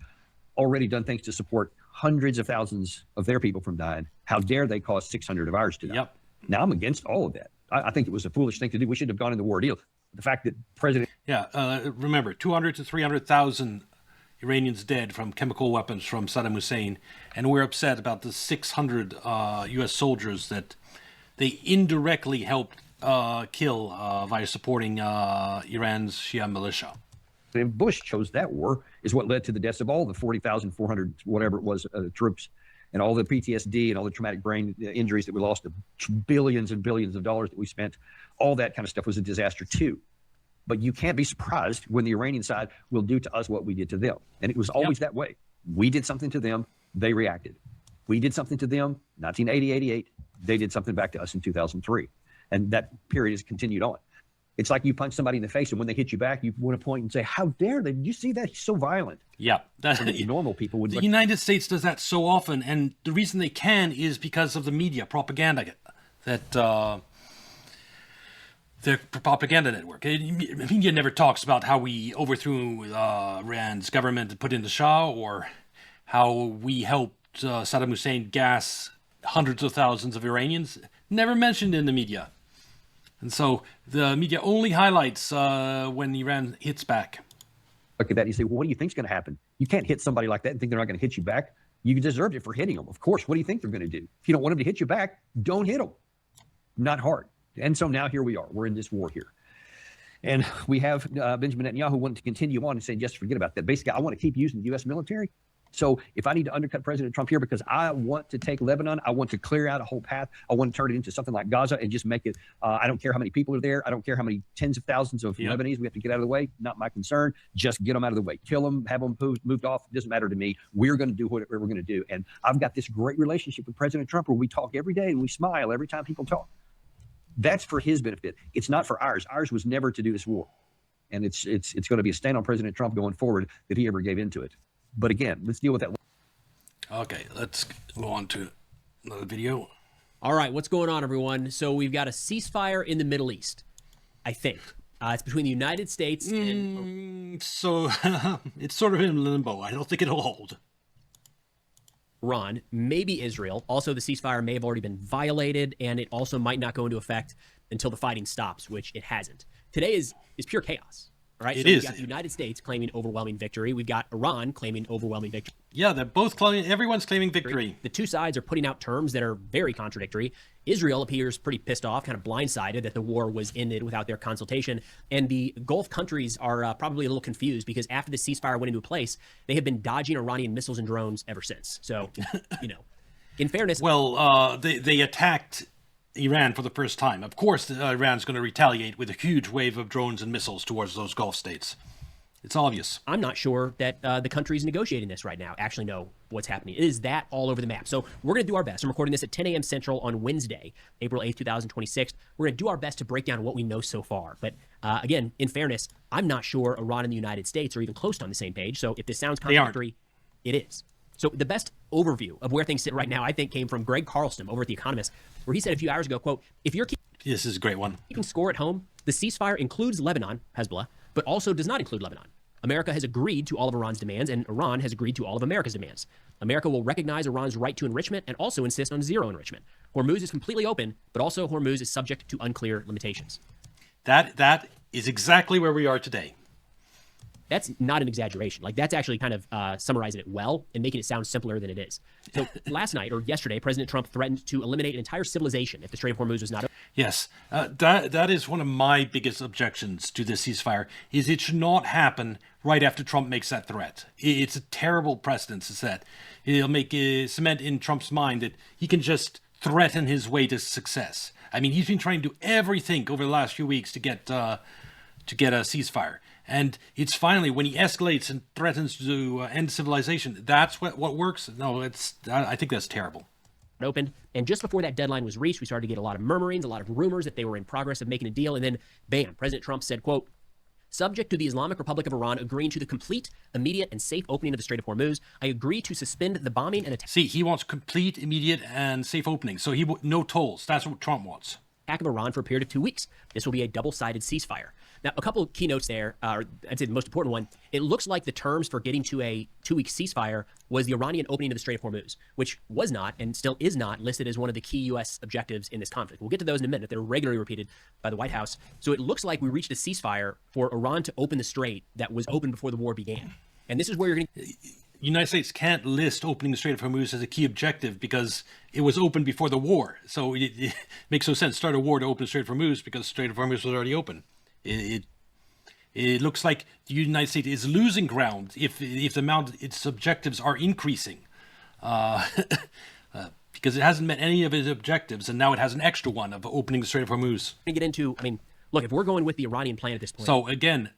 already done things to support hundreds of thousands of their people from dying? How dare they cause 600 of ours to die?
Yep.
Now, I'm against all of that. I think it was a foolish thing to do. We shouldn't have gone into war deal. The fact that President...
remember, 200 to 300,000 Iranians dead from chemical weapons from Saddam Hussein, and we're upset about the 600 U.S. soldiers that they indirectly helped kill via supporting Iran's Shia militia.
And Bush chose that war is what led to the deaths of all the 40,400, whatever it was, troops, and all the PTSD and all the traumatic brain injuries that we lost, the billions and billions of dollars that we spent. All that kind of stuff was a disaster too. But you can't be surprised when the Iranian side will do to us what we did to them. And it was always that way. We did something to them, they reacted. We did something to them, 1980, 88, they did something back to us in 2003. And that period has continued on. It's like you punch somebody in the face, and when they hit you back, you want to point and say, how dare they? Did you see that? He's so violent.
Yeah.
Normal people would...
The United States does that so often, and the reason they can is because of the media propaganda, that their propaganda network. Media never talks about how we overthrew Iran's government and put in the Shah, or how we helped Saddam Hussein gas hundreds of thousands of Iranians. Never mentioned in the media. And so the media only highlights when Iran hits back.
Look at that. You say, well, what do you think is going to happen? You can't hit somebody like that and think they're not going to hit you back. You deserved it for hitting them. Of course. What do you think they're going to do? If you don't want them to hit you back, don't hit them. Not hard. And so now here we are. We're in this war here. And we have Benjamin Netanyahu wanting to continue on and saying, just forget about that. Basically, I want to keep using the U.S. military. So if I need to undercut President Trump here because I want to take Lebanon, I want to clear out a whole path, I want to turn it into something like Gaza and just make it, I don't care how many people are there. I don't care how many tens of thousands of Lebanese we have to get out of the way. Not my concern. Just get them out of the way. Kill them, have them moved off. It doesn't matter to me. We're going to do whatever we're going to do. And I've got this great relationship with President Trump where we talk every day and we smile every time people talk. That's for his benefit. It's not for ours. Ours was never to do this war. And it's going to be a stand on President Trump going forward that he ever gave into it. But again, let's deal with that.
Okay, let's go on to another video.
All right, what's going on, everyone? So we've got a ceasefire in the Middle East, I think. It's between the United States and...
So it's sort of in limbo. I don't think it'll hold.
Iran, maybe Israel. Also, the ceasefire may have already been violated, and it also might not go into effect until the fighting stops, which it hasn't. Today is pure chaos. Right?
It
so
is.
We've got the United States claiming overwhelming victory. We've got Iran claiming overwhelming victory.
Yeah, they're both claiming, everyone's claiming victory.
The two sides are putting out terms that are very contradictory. Israel appears pretty pissed off, kind of blindsided that the war was ended without their consultation. And the Gulf countries are probably a little confused because after the ceasefire went into place, they have been dodging Iranian missiles and drones ever since. So, in fairness...
Well, they attacked Iran for the first time. Of course, Iran's going to retaliate with a huge wave of drones and missiles towards those Gulf states. It's obvious.
I'm not sure that the countries negotiating this right now actually know what's happening. It is that all over the map. So we're going to do our best. I'm recording this at 10 a.m. Central on Wednesday, April 8th, 2026. We're going to do our best to break down what we know so far. But again, in fairness, I'm not sure Iran and the United States are even close to on the same page. So if this sounds contradictory, it is. So the best overview of where things sit right now, I think, came from Greg Carlstrom over at The Economist, where he said a few hours ago, quote, if you're
this is a great one.
keeping score at home, the ceasefire includes Lebanon, Hezbollah, but also does not include Lebanon. America has agreed to all of Iran's demands, and Iran has agreed to all of America's demands. America will recognize Iran's right to enrichment and also insist on zero enrichment. Hormuz is completely open, but also Hormuz is subject to unclear limitations.
That is exactly where we are today.
That's not an exaggeration. Like, that's actually kind of summarizing it well and making it sound simpler than it is. So last night, or yesterday, President Trump threatened to eliminate an entire civilization if the Strait of Hormuz was not open.
Yes, that is one of my biggest objections to this ceasefire, is it should not happen right after Trump makes that threat. It's a terrible precedent to set. It'll make cement in Trump's mind that he can just threaten his way to success. I mean, he's been trying to do everything over the last few weeks to get a ceasefire. And it's finally when he escalates and threatens to end civilization, that's what works. No, I think that's terrible.
Opened, and just before that deadline was reached, we started to get a lot of murmurings, a lot of rumors that they were in progress of making a deal, and then bam, President Trump said, quote, subject to the Islamic Republic of Iran agreeing to the complete, immediate, and safe opening of the Strait of Hormuz, I agree to suspend the bombing and attack.
See, he wants complete, immediate, and safe opening, so no tolls. That's what Trump wants.
Of Iran for a period of 2 weeks. This will be a double-sided ceasefire. Now, a couple of keynotes there, I'd say the most important one, it looks like the terms for getting to a 2-week ceasefire was the Iranian opening of the Strait of Hormuz, which was not and still is not listed as one of the key U.S. objectives in this conflict. We'll get to those in a minute. They're regularly repeated by the White House. So it looks like we reached a ceasefire for Iran to open the strait that was open before the war began. And this is where you're going to...
United States can't list opening the Strait of Hormuz as a key objective because it was open before the war. So it makes no sense to start a war to open the Strait of Hormuz because the Strait of Hormuz was already open. It looks like the United States is losing ground if the amount its objectives are increasing, because it hasn't met any of its objectives, and now it has an extra one of opening the Strait of Hormuz.
Get into, I mean, look, if we're going with the Iranian plan at this point.
So again,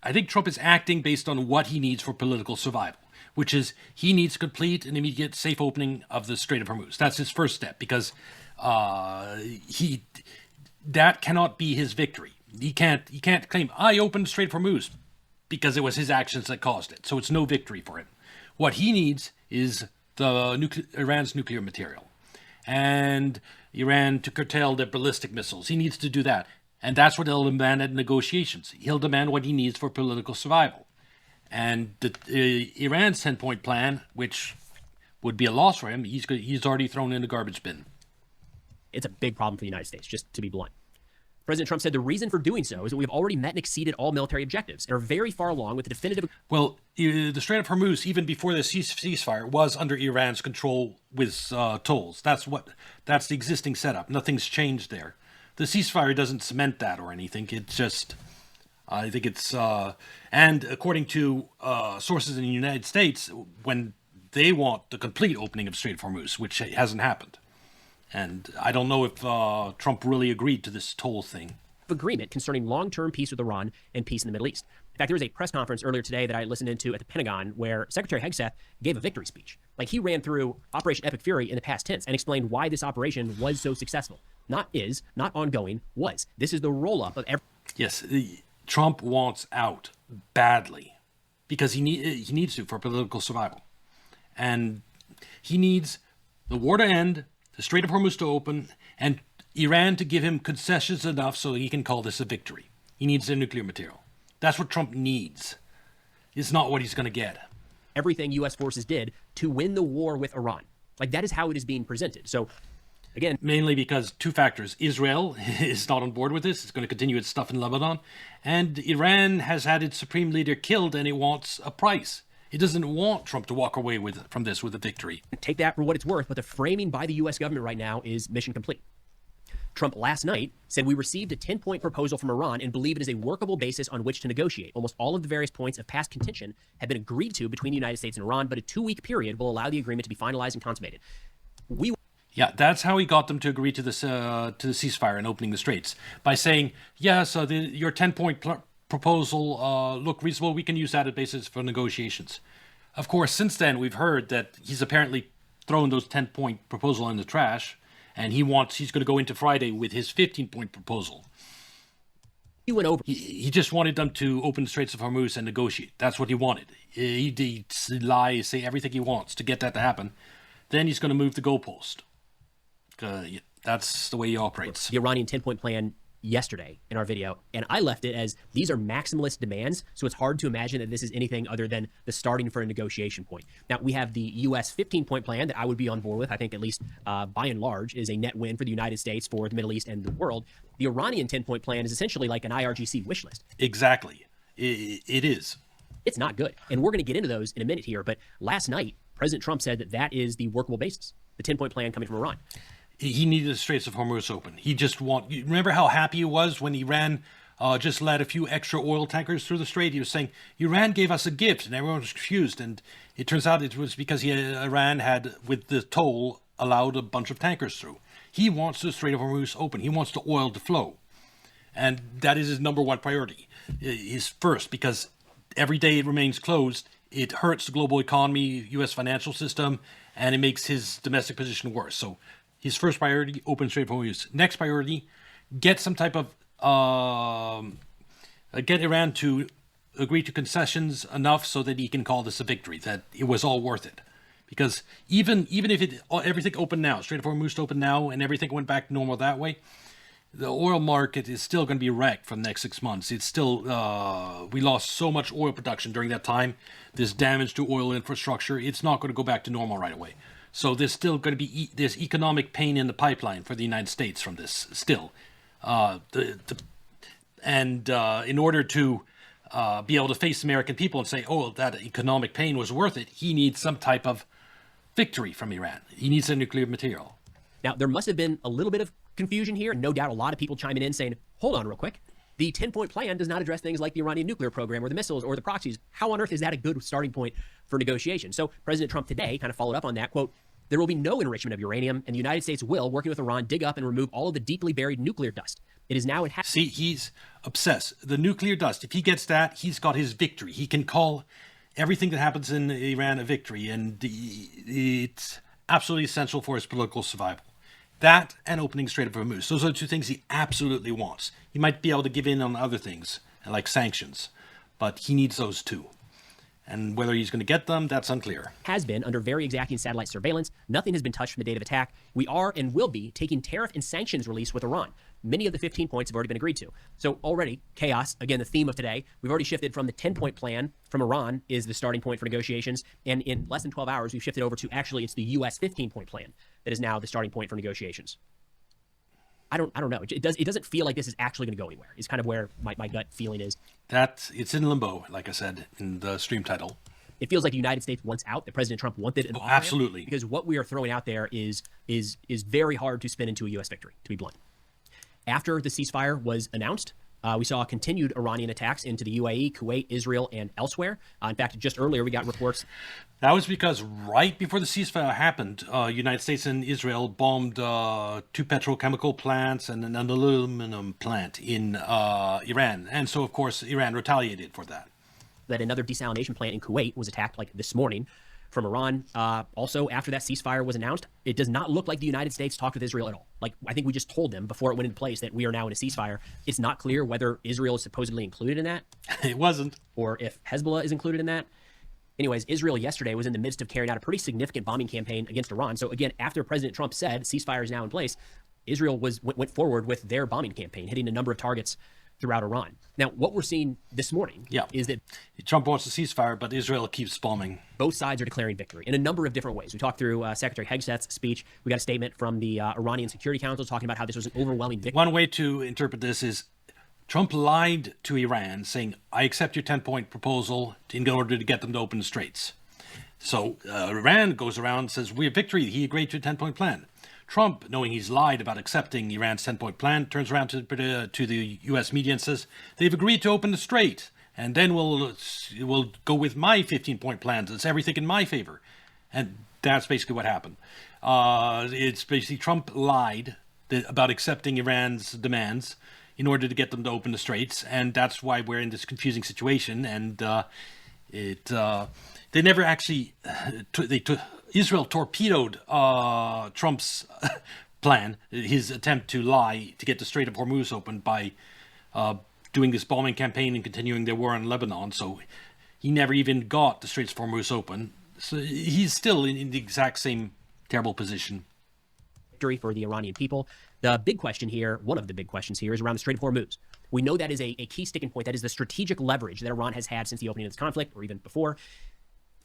I think Trump is acting based on what he needs for political survival, which is he needs complete and immediate safe opening of the Strait of Hormuz. That's his first step, because that cannot be his victory. He can't claim, I opened the Strait of Hormuz, because it was his actions that caused it. So it's no victory for him. What he needs is Iran's nuclear material and Iran to curtail their ballistic missiles. He needs to do that. And that's what he'll demand at negotiations. He'll demand what he needs for political survival. And Iran's 10-point plan, which would be a loss for him, he's already thrown in the garbage bin.
It's a big problem for the United States, just to be blunt. President Trump said the reason for doing so is that we've already met and exceeded all military objectives and are very far along with the definitive...
Well, the Strait of Hormuz, even before the ceasefire, was under Iran's control with tolls. That's the existing setup. Nothing's changed there. The ceasefire doesn't cement that or anything. It's just... I think it's... and according to sources in the United States, when they want the complete opening of Strait of Hormuz, which hasn't happened. And I don't know if Trump really agreed to this toll thing.
Agreement concerning long-term peace with Iran and peace in the Middle East. In fact, there was a press conference earlier today that I listened into at the Pentagon where Secretary Hegseth gave a victory speech. Like, he ran through Operation Epic Fury in the past tense and explained why this operation was so successful. Not is, not ongoing, was. This is the roll-up of every...
Yes, Trump wants out badly because he needs to for political survival. And he needs the war to end, the Strait of Hormuz to open, and Iran to give him concessions enough so he can call this a victory. He needs their nuclear material. That's what Trump needs. It's not what he's going to get.
Everything U.S. forces did to win the war with Iran. Like, that is how it is being presented. So, again...
Mainly because two factors. Israel is not on board with this. It's going to continue its stuff in Lebanon. And Iran has had its supreme leader killed, and it wants a price. It doesn't want Trump to walk away from this with a victory.
Take that for what it's worth, but the framing by the U.S. government right now is mission complete. Trump last night said we received a 10-point proposal from Iran and believe it is a workable basis on which to negotiate. Almost all of the various points of past contention have been agreed to between the United States and Iran, but a 2-week period will allow the agreement to be finalized and consummated.
Yeah, that's how he got them to agree to the ceasefire and opening the straits, by saying, yeah, so your 10-point proposal look reasonable, we can use that as basis for negotiations. Of course, since then, we've heard that he's apparently thrown those 10-point proposal in the trash, and he's going to go into Friday with his 15-point proposal.
He went over.
He just wanted them to open the Straits of Hormuz and negotiate. That's what he wanted. He'd lie, say everything he wants to get that to happen. Then he's going to move the goalpost. That's the way he operates.
The Iranian 10-point plan yesterday in our video, and I left it as these are maximalist demands, so it's hard to imagine that this is anything other than the starting for a negotiation point. Now, we have the U.S. 15-point plan that I would be on board with. I think at least by and large is a net win for the United States, for the Middle East, and the world. The Iranian 10-point plan is essentially like an IRGC wish list.
Exactly. It is.
It's not good. And we're going to get into those in a minute here. But last night, President Trump said that that is the workable basis, the 10-point plan coming from Iran.
He needed the Straits of Hormuz open. He just you remember how happy he was when Iran just let a few extra oil tankers through the strait? He was saying, Iran gave us a gift, and everyone was confused. And it turns out it was because Iran had, with the toll, allowed a bunch of tankers through. He wants the Strait of Hormuz open. He wants the oil to flow. And that is his number one priority, is first, because every day it remains closed, it hurts the global economy, U.S. financial system, and it makes his domestic position worse. So his first priority, open Strait of Hormuz. Next priority, get some type of, get Iran to agree to concessions enough so that he can call this a victory, that it was all worth it. Because even if everything opened now, Strait of Hormuz open now, and everything went back to normal that way, the oil market is still going to be wrecked for the next 6 months. It's still, we lost so much oil production during that time. This damage to oil infrastructure, it's not going to go back to normal right away. So there's still going to be this economic pain in the pipeline for the United States from this still. In order to be able to face American people and say, oh, that economic pain was worth it, he needs some type of victory from Iran. He needs a nuclear material.
Now, there must have been a little bit of confusion here, and no doubt a lot of people chiming in saying, hold on real quick. The 10-point plan does not address things like the Iranian nuclear program or the missiles or the proxies. How on earth is that a good starting point for negotiation? So President Trump today kind of followed up on that, quote, there will be no enrichment of uranium, and the United States will, working with Iran, dig up and remove all of the deeply buried nuclear dust. It is now in...
See, he's obsessed. The nuclear dust, if he gets that, he's got his victory. He can call everything that happens in Iran a victory, and it's absolutely essential for his political survival. That and opening Strait of Hormuz. Those are the two things he absolutely wants. He might be able to give in on other things, like sanctions, but he needs those two. And whether he's going to get them, that's unclear.
Has been under very exacting satellite surveillance. Nothing has been touched from the date of attack. We are and will be taking tariff and sanctions release with Iran. Many of the 15 points have already been agreed to. So already, chaos, again, the theme of today. We've already shifted from the 10-point plan from Iran is the starting point for negotiations. And in less than 12 hours, we've shifted over to actually it's the U.S. 15-point plan that is now the starting point for negotiations. I don't know. It doesn't feel like this is actually going to go anywhere. It's kind of where my gut feeling is.
That it's in limbo, like I said in the stream title.
It feels like the United States wants out, that President Trump wanted an off-ramp,
absolutely.
because what we are throwing out there is very hard to spin into a U.S. victory, to be blunt. After the ceasefire was announced, we saw continued Iranian attacks into the UAE, Kuwait, Israel, and elsewhere. In fact, just earlier we got reports.
That was because right before the ceasefire happened, United States and Israel bombed 2 petrochemical plants and an aluminum plant in Iran. And so, of course, Iran retaliated for that.
That another desalination plant in Kuwait was attacked like this morning from Iran. Also, after that ceasefire was announced, it does not look like the United States talked with Israel at all. Like, I think we just told them before it went into place that we are now in a ceasefire. It's not clear whether Israel is supposedly included in that.
It wasn't.
Or if Hezbollah is included in that. Anyways, Israel yesterday was in the midst of carrying out a pretty significant bombing campaign against Iran. So again, after President Trump said ceasefire is now in place, Israel went forward with their bombing campaign, hitting a number of targets throughout Iran. Now, what we're seeing this morning is that
Trump wants a ceasefire, but Israel keeps bombing.
Both sides are declaring victory in a number of different ways. We talked through Secretary Hegseth's speech. We got a statement from the Iranian Security Council talking about how this was an overwhelming victory.
One way to interpret this is Trump lied to Iran, saying, I accept your 10-point proposal in order to get them to open the straits. So Iran goes around and says, we have victory. He agreed to a 10-point plan. Trump, knowing he's lied about accepting Iran's 10-point plan, turns around to the U.S. media and says, they've agreed to open the strait, and then we'll go with my 15-point plan. It's everything in my favor. And that's basically what happened. It's basically Trump lied about accepting Iran's demands in order to get them to open the straits, and that's why we're in this confusing situation. And they never actually Israel torpedoed Trump's plan, his attempt to lie to get the Strait of Hormuz open by doing this bombing campaign and continuing their war on Lebanon. So he never even got the Straits of Hormuz open. So he's still in the exact same terrible position.
Victory for the Iranian people. The big question here, one of the big questions here, is around the Strait of Hormuz. We know that is a key sticking point. That is the strategic leverage that Iran has had since the opening of this conflict, or even before.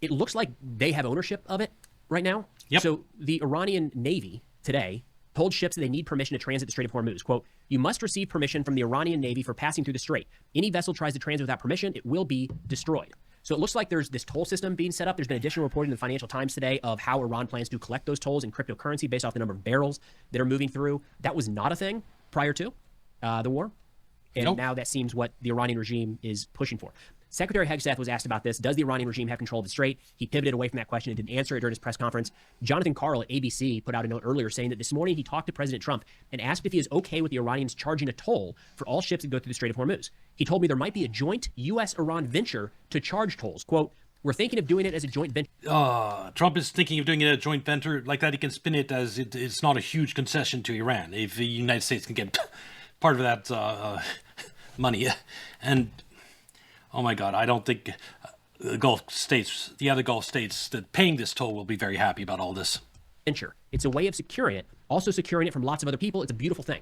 It looks like they have ownership of it right now.
Yep.
So the Iranian Navy today told ships that they need permission to transit the Strait of Hormuz. Quote, you must receive permission from the Iranian Navy for passing through the strait. Any vessel tries to transit without permission, it will be destroyed. So it looks like there's this toll system being set up. There's been additional reporting in the Financial Times today of how Iran plans to collect those tolls in cryptocurrency based off the number of barrels that are moving through. That was not a thing prior to the war. And now that seems what the Iranian regime is pushing for. Secretary Hegseth was asked about this. Does the Iranian regime have control of the Strait? He pivoted away from that question and didn't answer it during his press conference. Jonathan Karl at ABC put out a note earlier saying that this morning he talked to President Trump and asked if he is okay with the Iranians charging a toll for all ships that go through the Strait of Hormuz. He told me there might be a joint U.S.-Iran venture to charge tolls. Quote, we're thinking of doing it as a joint venture.
Trump is thinking of doing it as a joint venture like that. He can spin it as it's not a huge concession to Iran if the United States can get part of that money. And oh my God, I don't think the Gulf states, the other Gulf states that paying this toll will be very happy about all this.
Venture. It's a way of securing it, also securing it from lots of other people. It's a beautiful thing.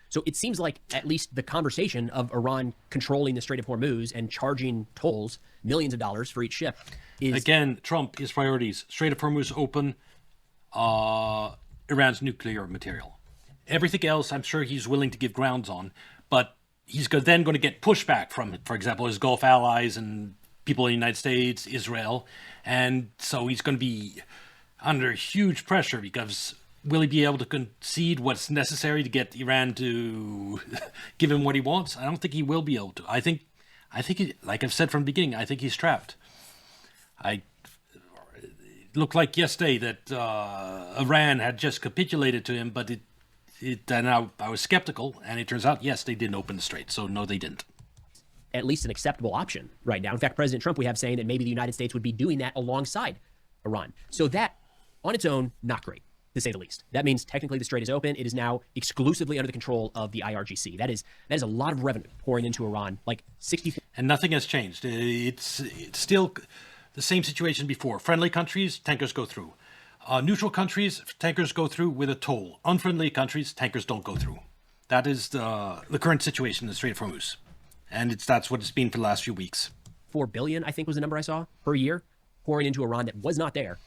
So it seems like at least the conversation of Iran controlling the Strait of Hormuz and charging tolls, millions of dollars for each ship, is...
Again, Trump, his priorities, Strait of Hormuz open, Iran's nuclear material. Everything else, I'm sure he's willing to give grounds on, but he's then going to get pushback from, for example, his Gulf allies and people in the United States, Israel. And so he's going to be under huge pressure because will he be able to concede what's necessary to get Iran to give him what he wants? I don't think he will be able to. I think he, like I've said from the beginning, I think he's trapped. It looked like yesterday that Iran had just capitulated to him, but and I was skeptical, and it turns out, yes, they didn't open the Strait. So, no, they didn't.
At least an acceptable option right now. In fact, President Trump, we have saying that maybe the United States would be doing that alongside Iran. So that, on its own, not great, to say the least. That means technically the Strait is open. It is now exclusively under the control of the IRGC. That is a lot of revenue pouring into Iran, like 60.
And nothing has changed. It's still the same situation before. Friendly countries, tankers go through. Neutral countries, tankers go through with a toll. Unfriendly countries, tankers don't go through. That is the current situation in the Strait of Hormuz. And that's what it's been for the last few weeks.
$4 billion, I think was the number I saw, per year, pouring into Iran that was not there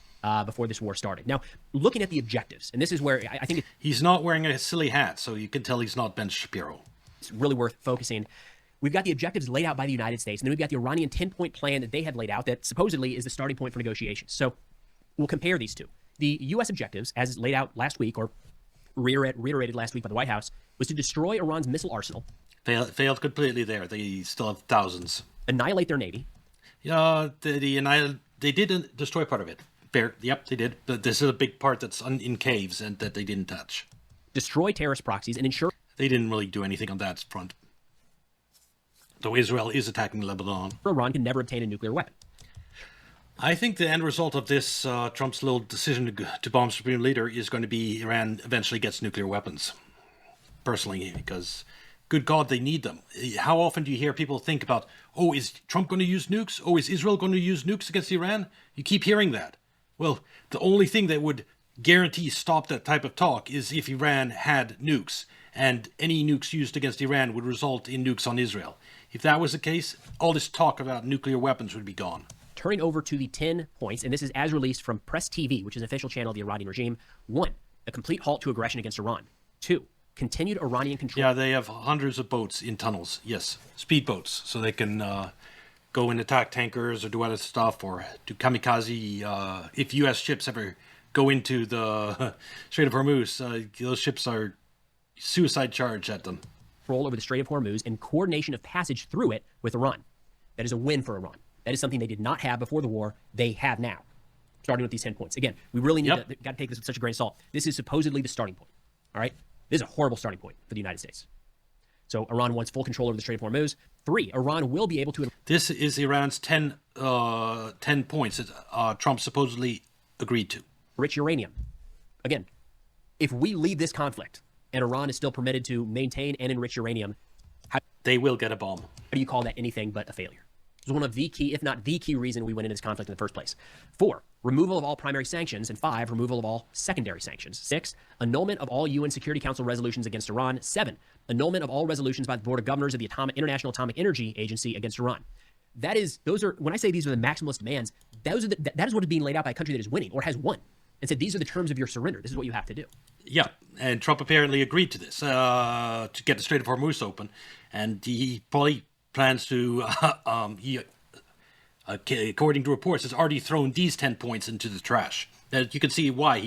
before this war started. Now, looking at the objectives, and this is where I think...
He's not wearing a silly hat, so you can tell he's not Ben Shapiro.
It's really worth focusing. We've got the objectives laid out by the United States, and then we've got the Iranian 10-point plan that they had laid out that supposedly is the starting point for negotiations. So we'll compare these two. The U.S. objectives, as laid out last week, or reiterated last week by the White House, was to destroy Iran's missile arsenal.
Failed completely there. They still have thousands.
Annihilate their navy.
Yeah, they did destroy part of it. Fair. Yep, they did. But this is a big part that's in caves and that they didn't touch.
Destroy terrorist proxies and ensure...
They didn't really do anything on that front. Though Israel is attacking Lebanon.
Iran can never obtain a nuclear weapon.
I think the end result of this, Trump's little decision to bomb Supreme Leader, is going to be Iran eventually gets nuclear weapons. Personally, because, good God, they need them. How often do you hear people think about, oh, is Trump going to use nukes? Oh, is Israel going to use nukes against Iran? You keep hearing that. Well, the only thing that would guarantee stop that type of talk is if Iran had nukes. And any nukes used against Iran would result in nukes on Israel. If that was the case, all this talk about nuclear weapons would be gone.
Turning over to the 10 points, and this is as released from Press TV, which is an official channel of the Iranian regime. 1, a complete halt to aggression against Iran. 2, continued Iranian control.
Yeah, they have hundreds of boats in tunnels. Yes, speedboats, so they can go and attack tankers or do other stuff or do kamikaze. If U.S. ships ever go into the Strait of Hormuz, those ships are suicide charge at them.
Control over the Strait of Hormuz and coordination of passage through it with Iran. That is a win for Iran. That is something they did not have before the war. They have now, starting with these 10 points. Again, we really need to take this with such a grain of salt. This is supposedly the starting point. All right? This is a horrible starting point for the United States. So Iran wants full control over the Strait of Hormuz. 3, Iran will be able to...
This is Iran's 10 points that Trump supposedly agreed to.
Rich uranium. Again, if we leave this conflict and Iran is still permitted to maintain and enrich uranium,
they will get a bomb.
How do you call that anything but a failure? It was one of the key, if not the key reason we went into this conflict in the first place. 4, removal of all primary sanctions. And 5, removal of all secondary sanctions. 6, annulment of all UN Security Council resolutions against Iran. 7, annulment of all resolutions by the Board of Governors of the International Atomic Energy Agency against Iran. Those are, when I say these are the maximalist demands, that is what is being laid out by a country that is winning or has won. And said, these are the terms of your surrender. This is what you have to do.
Yeah, and Trump apparently agreed to this, to get the Strait of Hormuz open. And he probably plans to according to reports, has already thrown these 10 points into the trash. That you can see why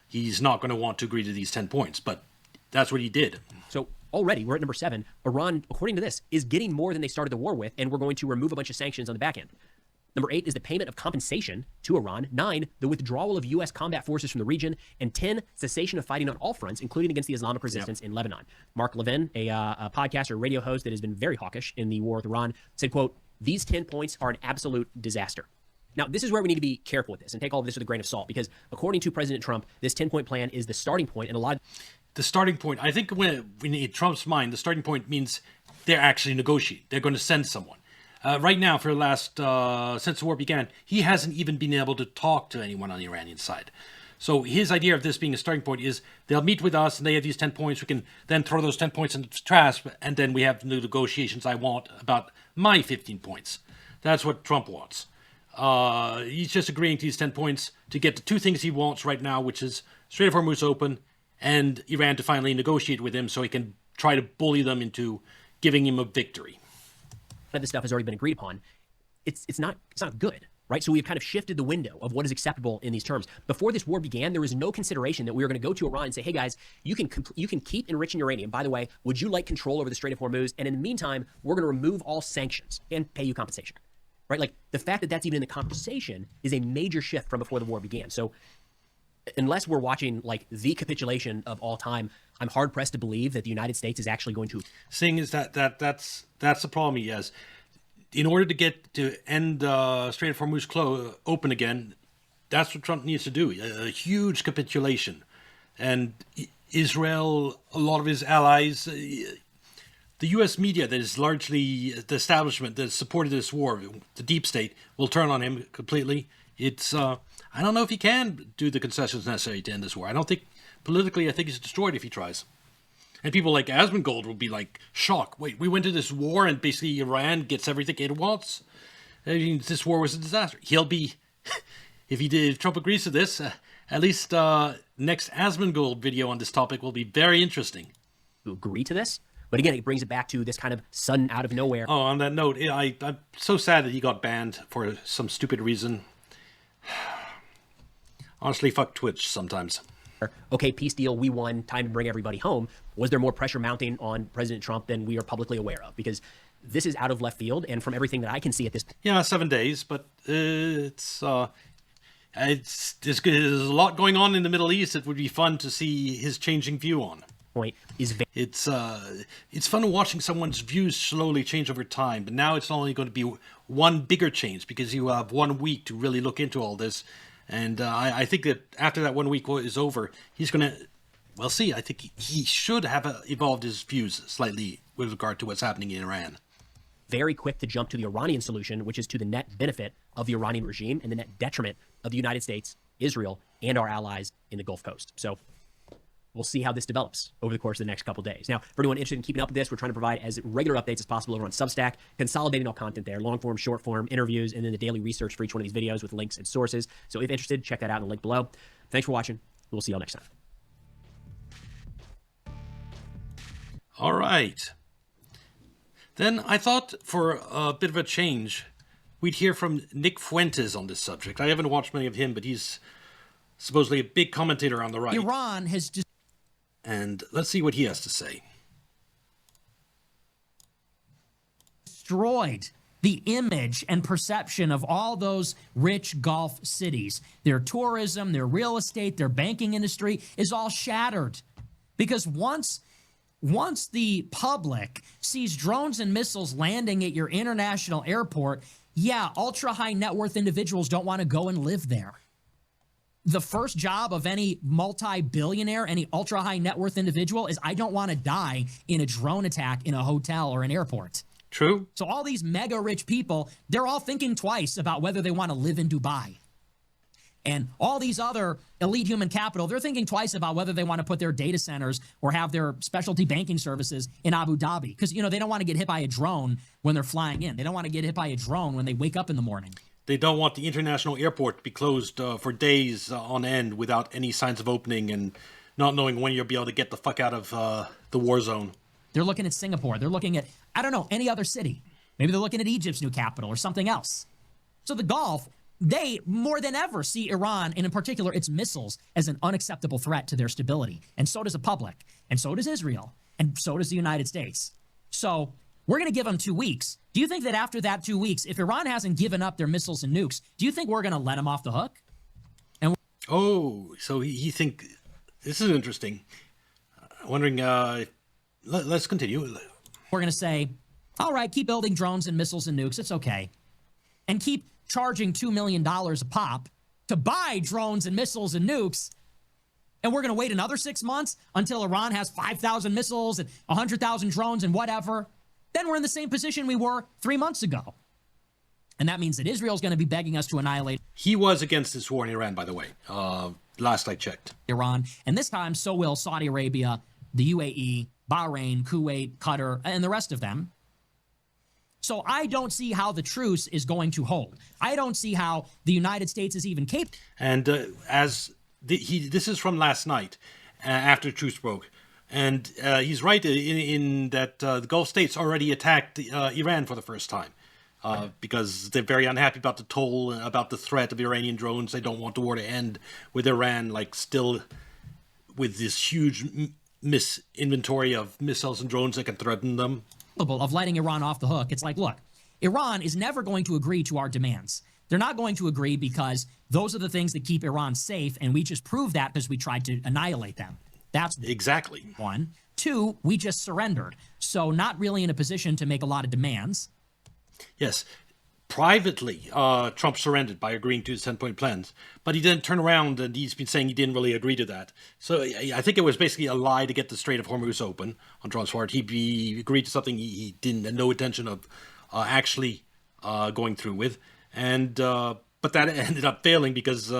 he's not going to want to agree to these 10 points, but that's what he did.
So already we're at number 7. Iran, according to this, is getting more than they started the war with, and we're going to remove a bunch of sanctions on the back end. Number 8 is the payment of compensation to Iran. 9, the withdrawal of U.S. combat forces from the region. And 10, cessation of fighting on all fronts, including against the Islamic resistance in Lebanon. Mark Levin, a podcaster, radio host that has been very hawkish in the war with Iran, said, quote, "These 10 points are an absolute disaster." Now, this is where we need to be careful with this and take all of this with a grain of salt, because according to President Trump, this 10-point plan is the starting point, and a lot of
the starting point, I think when in Trump's mind, the starting point means they're actually negotiating. They're going to send someone. Right now, for the last, since the war began, he hasn't even been able to talk to anyone on the Iranian side. So his idea of this being a starting point is they'll meet with us and they have these 10 points. We can then throw those 10 points into the trash, and then we have the negotiations I want about my 15 points. That's what Trump wants. He's just agreeing to these 10 points to get the two things he wants right now, which is Strait of Hormuz open and Iran to finally negotiate with him so he can try to bully them into giving him a victory.
this stuff has already been agreed upon. It's not good, right? So we've kind of shifted the window of what is acceptable in these terms. Before this war began, there was no consideration that we were going to go to Iran and say, hey guys, you can keep enriching uranium. By the way, would you like control over the Strait of Hormuz? And in the meantime, we're going to remove all sanctions and pay you compensation, right? Like the fact that that's even in the conversation is a major shift from before the war began. So unless we're watching like the capitulation of all time, I'm hard pressed to believe that the United States is actually going to.
Seeing is that's the problem he has. In order to end Strait of Hormuz open again, that's what Trump needs to do. A huge capitulation, and Israel, a lot of his allies, the U.S. media that is largely the establishment that supported this war, the deep state, will turn on him completely. It's I don't know if he can do the concessions necessary to end this war. I don't think politically. I think he's destroyed if he tries. And people like Asmongold will be like shocked. Wait, we went to this war and basically Iran gets everything it wants? I mean, this war was a disaster. He'll be, if Trump agrees to this, at least next Asmongold video on this topic will be very interesting.
To agree to this? But again, it brings it back to this kind of sudden out of nowhere.
Oh, on that note, I'm so sad that he got banned for some stupid reason. Honestly, fuck Twitch sometimes.
Okay, peace deal, we won, time to bring everybody home. Was there more pressure mounting on President Trump than we are publicly aware of? Because this is out of left field, and from everything that I can see at this...
Yeah, 7 days, but there's a lot going on in the Middle East. It would be fun to see his changing view on.
Point is
it's fun watching someone's views slowly change over time, but now it's only going to be one bigger change because you have 1 week to really look into all this. And I think that after that 1 week is over, he's going to, well, see, I think he should have evolved his views slightly with regard to what's happening in Iran.
Very quick to jump to the Iranian solution, which is to the net benefit of the Iranian regime and the net detriment of the United States, Israel, and our allies in the Gulf Coast. So we'll see how this develops over the course of the next couple of days. Now, for anyone interested in keeping up with this, we're trying to provide as regular updates as possible over on Substack, consolidating all content there, long form, short form, interviews, and then the daily research for each one of these videos with links and sources. So if interested, check that out in the link below. Thanks for watching. We'll see y'all next time.
All right. Then I thought for a bit of a change, we'd hear from Nick Fuentes on this subject. I haven't watched many of him, but he's supposedly a big commentator on the right.
Iran has just...
And let's see what he has to say.
Destroyed the image and perception of all those rich Gulf cities. Their tourism, their real estate, their banking industry is all shattered. Because once the public sees drones and missiles landing at your international airport, yeah, ultra-high net worth individuals don't want to go and live there. The first job of any multi-billionaire, any ultra-high net worth individual is I don't want to die in a drone attack in a hotel or an airport.
True.
So all these mega rich people, they're all thinking twice about whether they want to live in Dubai. And all these other elite human capital, they're thinking twice about whether they want to put their data centers or have their specialty banking services in Abu Dhabi. Because, you know, they don't want to get hit by a drone when they're flying in. They don't want to get hit by a drone when they wake up in the morning.
They don't want the international airport to be closed for days on end without any signs of opening and not knowing when you'll be able to get the fuck out of the war zone.
They're looking at Singapore. They're looking at, I don't know, any other city. Maybe they're looking at Egypt's new capital or something else. So the Gulf, they more than ever see Iran, and in particular its missiles, as an unacceptable threat to their stability. And so does the public. And so does Israel. And so does the United States. So we're going to give them 2 weeks. Do you think that after that 2 weeks, if Iran hasn't given up their missiles and nukes, do you think we're going to let them off the hook?
Oh, so he think this is interesting. Wondering, let's continue.
We're going to say, all right, keep building drones and missiles and nukes. It's okay. And keep charging $2 million a pop to buy drones and missiles and nukes. And we're going to wait another 6 months until Iran has 5,000 missiles and 100,000 drones and whatever. Then we're in the same position we were 3 months ago. And that means that Israel's going to be begging us to annihilate
He was against this war in Iran, by the way, last I checked.
Iran. And this time, so will Saudi Arabia, the UAE, Bahrain, Kuwait, Qatar, and the rest of them. So I don't see how the truce is going to hold. I don't see how the United States is even capable.
And this is from last night, after truce broke. And he's right in that the Gulf states already attacked Iran for the first time. Because they're very unhappy about the toll, about the threat of Iranian drones. They don't want the war to end with Iran, like, still with this huge inventory of missiles and drones that can threaten them.
Of letting Iran off the hook. It's like, look, Iran is never going to agree to our demands. They're not going to agree because those are the things that keep Iran safe, and we just proved that because we tried to annihilate them. That's
exactly
one. Two, we just surrendered. So not really in a position to make a lot of demands.
Yes. Privately, Trump surrendered by agreeing to his 10-point plans, but he didn't turn around, and he's been saying he didn't really agree to that. So I think it was basically a lie to get the Strait of Hormuz open on Trump's part. He agreed to something he didn't had no intention of actually going through with, and but that ended up failing because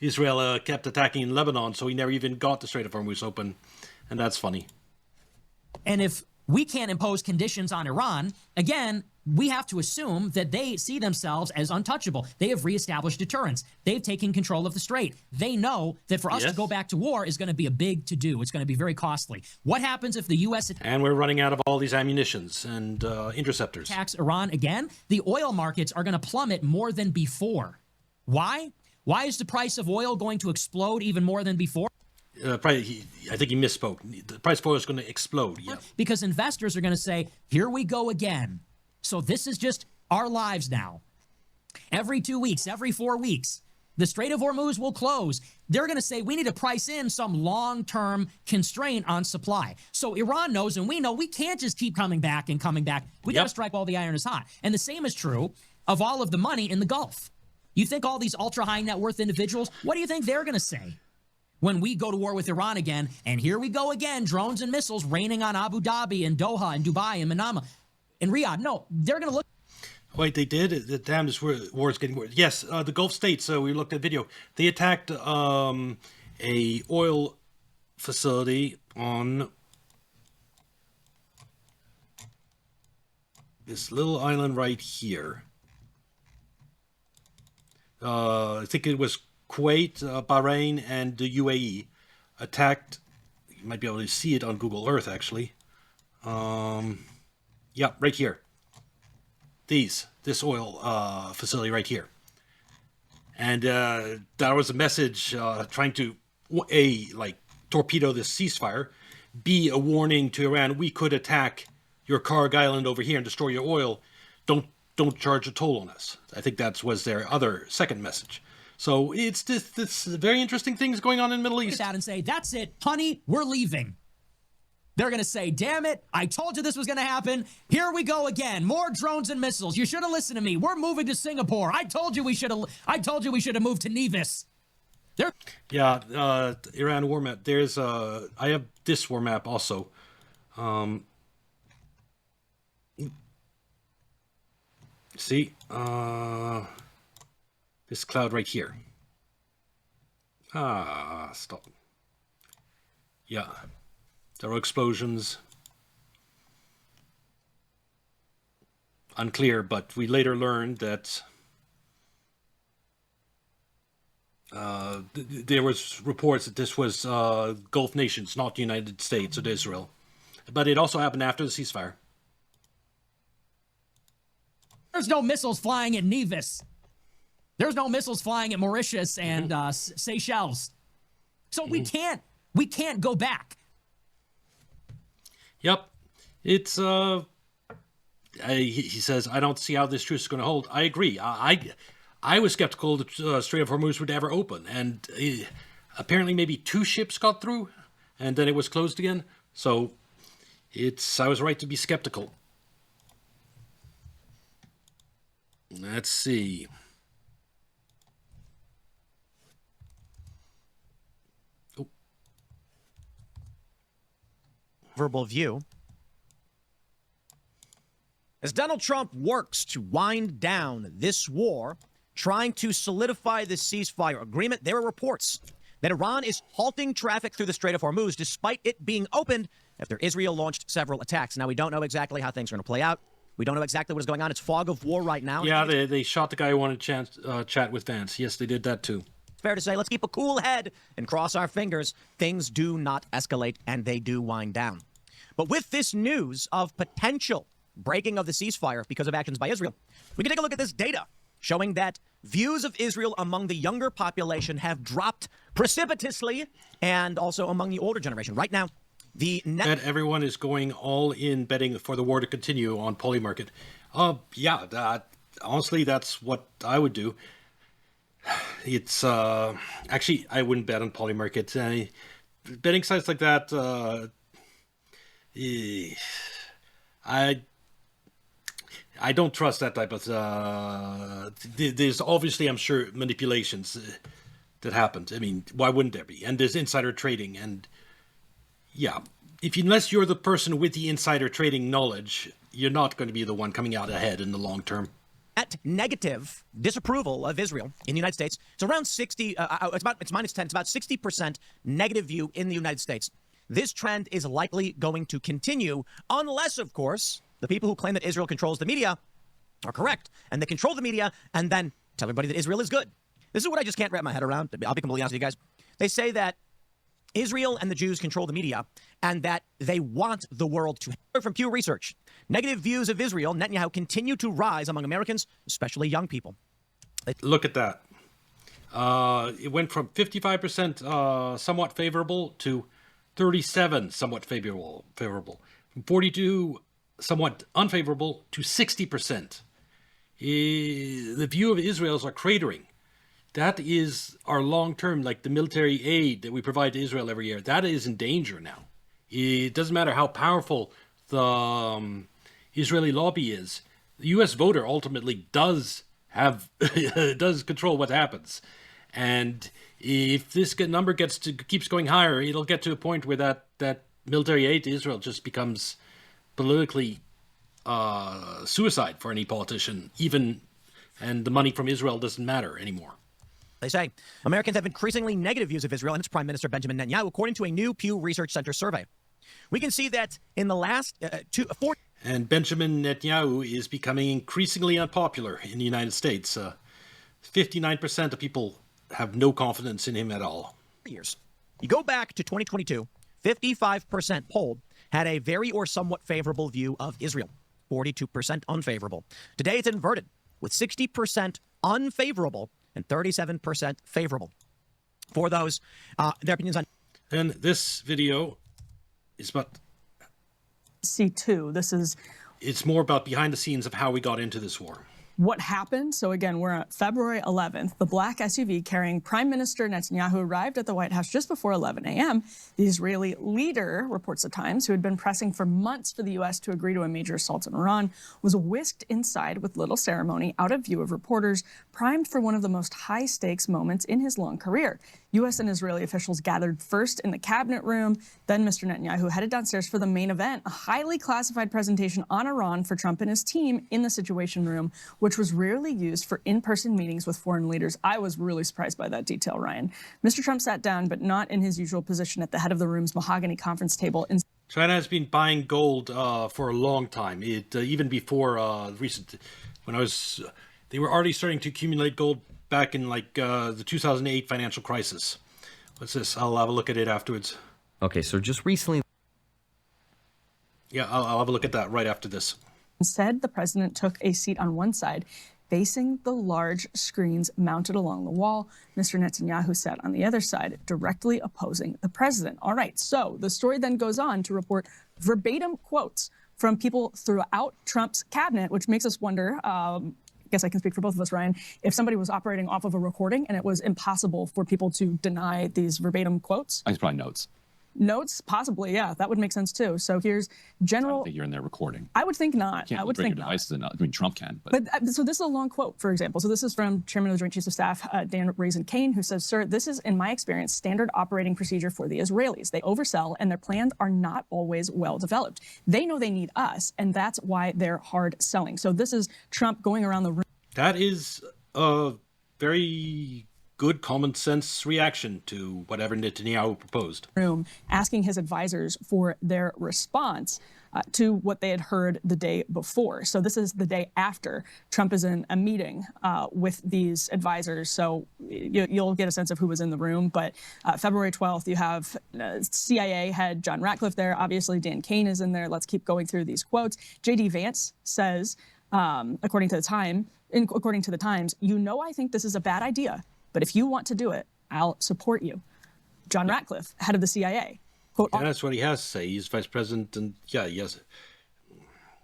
Israel kept attacking in Lebanon, so he never even got the Strait of Hormuz open, and that's funny.
And if we can't impose conditions on Iran, again, we have to assume that they see themselves as untouchable. They have reestablished deterrence. They've taken control of the Strait. They know that for us to go back to war is going to be a big to-do. It's going to be very costly. What happens if the U.S.
And we're running out of all these ammunitions and interceptors.
Attacks Iran again? The oil markets are going to plummet more than before. Why? Why is the price of oil going to explode even more than before?
I think he misspoke. The price of oil is going to explode. Yeah.
Because investors are going to say, here we go again. So this is just our lives now. Every 2 weeks, every 4 weeks, the Strait of Hormuz will close. They're going to say we need to price in some long-term constraint on supply. So Iran knows and we know we can't just keep coming back and coming back. We got to strike while the iron is hot. And the same is true of all of the money in the Gulf. You think all these ultra-high net worth individuals, what do you think they're going to say when we go to war with Iran again? And here we go again, drones and missiles raining on Abu Dhabi and Doha and Dubai and Manama. In Riyadh, no, they're going to look.
Wait, they did? Damn, this war is getting worse. Yes, the Gulf states, we looked at video. They attacked a oil facility on this little island right here. I think it was Kuwait, Bahrain, and the UAE attacked. You might be able to see it on Google Earth, actually. Yeah, right here. This oil facility right here. And that was a message trying to, A, like, torpedo this ceasefire, B, a warning to Iran, we could attack your Karg Island over here and destroy your oil. Don't charge a toll on us. I think that was their other second message. So it's this very interesting things going on in the Middle East.
Look at that and say, that's it, honey, we're leaving. They're going to say, damn it, I told you this was going to happen. Here we go again. More drones and missiles. You should have listened to me. We're moving to Singapore. I told you we should have moved to Nevis.
Yeah, Iran war map. There's I have this war map also. See, this cloud right here. Stop. Yeah. There were explosions. Unclear, but we later learned that there was reports that this was Gulf nations, not the United States or Israel. But it also happened after the ceasefire.
There's no missiles flying at Nevis. There's no missiles flying at Mauritius and Seychelles. So we can't go back.
Yep. It's, he says, I don't see how this truce is going to hold. I agree. I was skeptical that Strait of Hormuz would ever open. And apparently maybe 2 ships got through and then it was closed again. So I was right to be skeptical. Let's see.
Verbal view. As Donald Trump works to wind down this war, trying to solidify the ceasefire agreement, there are reports that Iran is halting traffic through the Strait of Hormuz despite it being opened after Israel launched several attacks. Now, we don't know exactly how things are going to play out. We don't know exactly what is going on. It's fog of war right now.
Yeah, they shot the guy who wanted to chat with Vance. Yes, they did that too.
Fair to say, let's keep a cool head and cross our fingers. Things do not escalate, and they do wind down. But with this news of potential breaking of the ceasefire because of actions by Israel, we can take a look at this data showing that views of Israel among the younger population have dropped precipitously, and also among the older generation. Right now, that
everyone is going all in betting for the war to continue on Polymarket. Honestly, that's what I would do. It's actually, I wouldn't bet on Polymarket. Betting sites like that, I don't trust that type of. There's obviously, I'm sure, manipulations that happened. I mean, why wouldn't there be? And there's insider trading, and yeah, unless you're the person with the insider trading knowledge, you're not going to be the one coming out ahead in the long term.
At negative disapproval of Israel in the United States, it's around 60. It's minus 10. It's about 60% negative view in the United States. This trend is likely going to continue unless, of course, the people who claim that Israel controls the media are correct, and they control the media and then tell everybody that Israel is good. This is what I just can't wrap my head around. I'll be completely honest with you guys. They say that Israel and the Jews control the media and that they want the world to. From Pew Research, negative views of Israel, Netanyahu, continue to rise among Americans, especially young people.
Look at that. It went from 55% somewhat favorable to 37 somewhat favorable. From 42 somewhat unfavorable to 60%. The view of Israel's are cratering. That is our long-term, like the military aid that we provide to Israel every year. That is in danger now. It doesn't matter how powerful the Israeli lobby is. The U.S. voter ultimately does control what happens. And if this number keeps going higher, it'll get to a point where that military aid to Israel just becomes politically suicide for any politician, and the money from Israel doesn't matter anymore.
They say Americans have increasingly negative views of Israel and its Prime Minister Benjamin Netanyahu, according to a new Pew Research Center survey. We can see that in the last 4.
And Benjamin Netanyahu is becoming increasingly unpopular in the United States. 59% of people have no confidence in him at all.
Years. You go back to 2022, 55% polled had a very or somewhat favorable view of Israel, 42% unfavorable. Today it's inverted, with 60% unfavorable and 37% favorable for those, their opinions on.
And this video is about
C2.
It's more about behind the scenes of how we got into this war.
What happened? So again, we're on February 11th. The black SUV carrying Prime Minister Netanyahu arrived at the White House just before 11 a.m. The Israeli leader, reports the Times, who had been pressing for months for the U.S. to agree to a major assault on Iran, was whisked inside with little ceremony, out of view of reporters, primed for one of the most high-stakes moments in his long career. U.S. and Israeli officials gathered first in the cabinet room. Then Mr. Netanyahu headed downstairs for the main event, a highly classified presentation on Iran for Trump and his team in the Situation Room, which was rarely used for in-person meetings with foreign leaders. I was really surprised by that detail, Ryan. Mr. Trump sat down, but not in his usual position at the head of the room's mahogany conference table.
China has been buying gold for a long time. Even before recent, they were already starting to accumulate gold back in the 2008 financial crisis. What's this? I'll have a look at it afterwards.
Okay, so just recently.
Yeah, I'll have a look at that right after this.
Instead, the president took a seat on one side, facing the large screens mounted along the wall. Mr. Netanyahu sat on the other side, directly opposing the president. All right, so the story then goes on to report verbatim quotes from people throughout Trump's cabinet, which makes us wonder, I guess I can speak for both of us, Ryan, if somebody was operating off of a recording and it was impossible for people to deny these verbatim quotes.
I think it's probably notes.
Notes, possibly, yeah, that would make sense too. So here's
I
general.
don't think you're in there recording.
I would think not.
You
I
can't
would
bring
think
your
not.
devices in. I mean, Trump can, but
So this is a long quote, for example. So this is from Chairman of the Joint Chiefs of Staff, Dan Raisin-Kane, who says, "Sir, this is, in my experience, standard operating procedure for the Israelis. They oversell, and their plans are not always well developed. They know they need us, and that's why they're hard selling." So this is Trump going around the room.
That is a very good common sense reaction to whatever Netanyahu proposed.
Asking his advisors for their response to what they had heard the day before. So this is the day after Trump is in a meeting with these advisors. So you'll get a sense of who was in the room. But February 12th, you have CIA head John Ratcliffe there. Obviously, Dan Kane is in there. Let's keep going through these quotes. J.D. Vance says, according to the Times, I think this is a bad idea. But if you want to do it, I'll support you. John Ratcliffe, head of the CIA. Quote,
Yeah, that's what he has to say. He's vice president, and yeah, yes.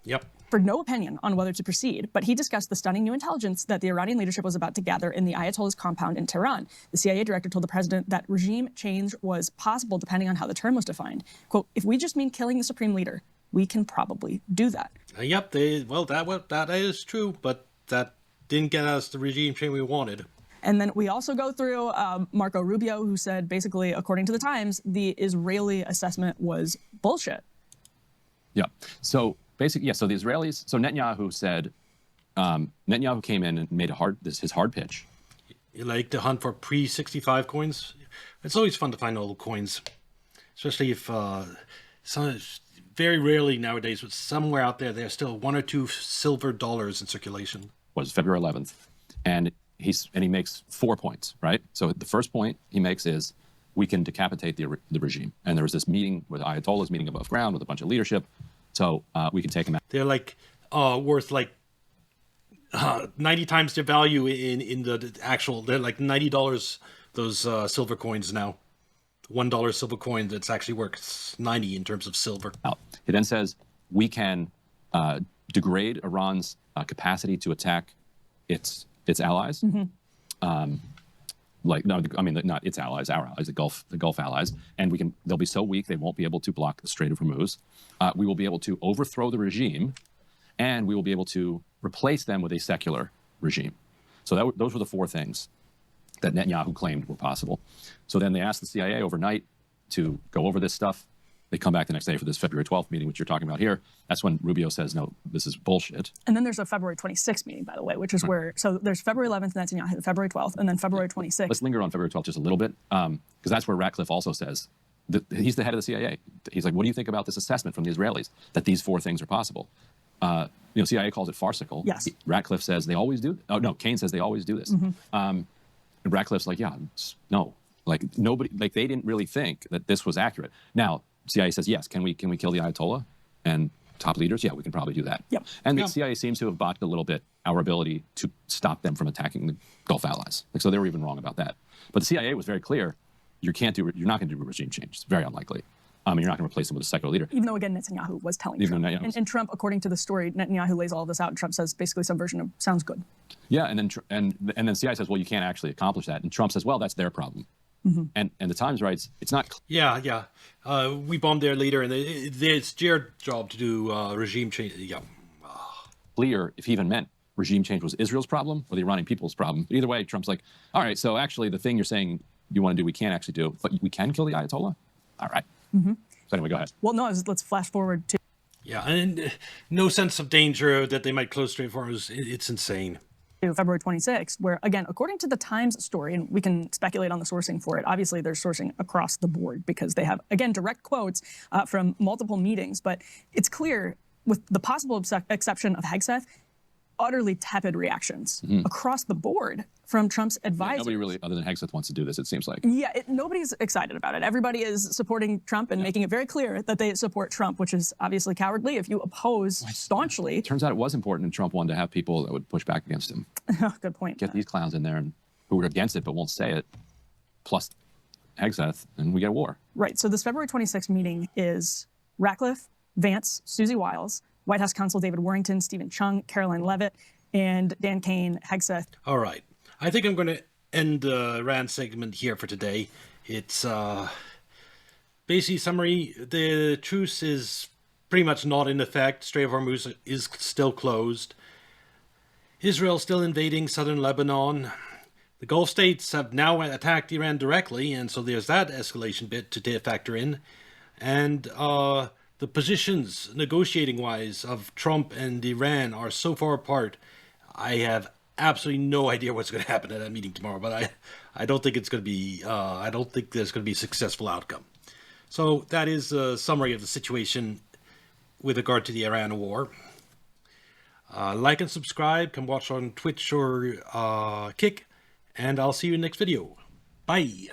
Yep.
For no opinion on whether to proceed, but he discussed the stunning new intelligence that the Iranian leadership was about to gather in the Ayatollah's compound in Tehran. The CIA director told the president that regime change was possible depending on how the term was defined. Quote, if we just mean killing the supreme leader, we can probably do that.
Yep, that is true, but that didn't get us the regime change we wanted.
And then we also go through Marco Rubio, who said, basically, according to the Times, the Israeli assessment was bullshit.
yeah. So basically, yeah. So the Israelis. So Netanyahu said, Netanyahu came in and made his hard pitch.
You like to hunt for pre-65 coins? It's always fun to find all the coins, especially if very rarely nowadays, but somewhere out there, there's still 1 or 2 silver dollars in circulation.
Was February 11th, and he makes 4 points, right? So the first point he makes is we can decapitate the regime. And there was this meeting with Ayatollahs meeting above ground with a bunch of leadership, so we can take them out.
They're like worth like 90 times their value in the actual. They're like $90. Those silver coins now. $1 silver coin that's actually worth 90 in terms of silver.
He then says we can degrade Iran's capacity to attack its allies. Mm-hmm. Not its allies, our allies, the Gulf allies, and they'll be so weak they won't be able to block the Strait of Hormuz. We will be able to overthrow the regime, and we will be able to replace them with a secular regime. So those were the 4 things that Netanyahu claimed were possible. So then they asked the CIA overnight to go over this stuff. They come back the next day for this February 12th meeting, which you're talking about here. That's when Rubio says, no, this is bullshit.
And then there's a February 26th meeting, by the way, which is where, so there's February 11th, Netanyahu, February 12th, and then February 26th.
Let's linger on February 12th just a little bit, because that's where Ratcliffe also says, he's the head of the CIA. He's like, what do you think about this assessment from the Israelis, that these 4 things are possible? CIA calls it farcical.
Yes.
Ratcliffe says they always do. Oh, no, Kane says they always do this. Mm-hmm. And Ratcliffe's like, yeah, no. Like nobody, like they didn't really think that this was accurate. Now, CIA says, yes, can we kill the Ayatollah and top leaders? Yeah, we can probably do that.
Yep.
And the CIA seems to have botched a little bit our ability to stop them from attacking the Gulf allies. Like, so they were even wrong about that. But the CIA was very clear, you're not going to do regime change. It's very unlikely. You're not going to replace them with a secular leader.
Even though, again, Netanyahu was telling Trump. And Trump, according to the story, Netanyahu lays all of this out, and Trump says basically some version of, sounds good.
Yeah, and then CIA says, well, you can't actually accomplish that. And Trump says, well, that's their problem. Mm-hmm. And the Times writes, it's not.
Yeah. We bombed their leader, and it's their job to do regime change. Yeah.
Clear if he even meant regime change was Israel's problem or the Iranian people's problem. But either way, Trump's like, all right, so actually the thing you're saying you want to do, we can't actually do, but we can kill the Ayatollah? All right. Mm-hmm. So anyway, go ahead.
Well, no, let's flash forward to.
Yeah, and no sense of danger that they might close Strait of Hormuz. It's insane.
February 26th, where, again, according to the Times story, and we can speculate on the sourcing for it, obviously they're sourcing across the board because they have, again, direct quotes from multiple meetings, but it's clear, with the possible exception of Hegseth, utterly tepid reactions across the board from Trump's advisors.
Nobody really, other than Hegseth, wants to do this, it seems like.
Yeah, nobody's excited about it. Everybody is supporting Trump and making it very clear that they support Trump, which is obviously cowardly if you oppose staunchly.
It turns out it was important, and Trump wanted to have people that would push back against him.
Good point.
Get these clowns in there and who are against it but won't say it, plus Hegseth, and we get a war.
Right. So this February 26th meeting is Ratcliffe, Vance, Susie Wiles, White House counsel David Warrington, Stephen Chung, Caroline Leavitt, and Dan Kane, Hegseth.
All right. I think I'm going to end the Rand segment here for today. It's basically summary. The truce is pretty much not in effect. Strait of Hormuz is still closed. Israel still invading southern Lebanon. The Gulf states have now attacked Iran directly, and so there's that escalation bit to factor in. And the positions, negotiating-wise, of Trump and Iran are so far apart. I have absolutely no idea what's going to happen at that meeting tomorrow, but I don't think it's going to be. I don't think there's going to be a successful outcome. So that is a summary of the situation with regard to the Iran war. Like and subscribe. Come watch on Twitch or Kick, and I'll see you in the next video. Bye.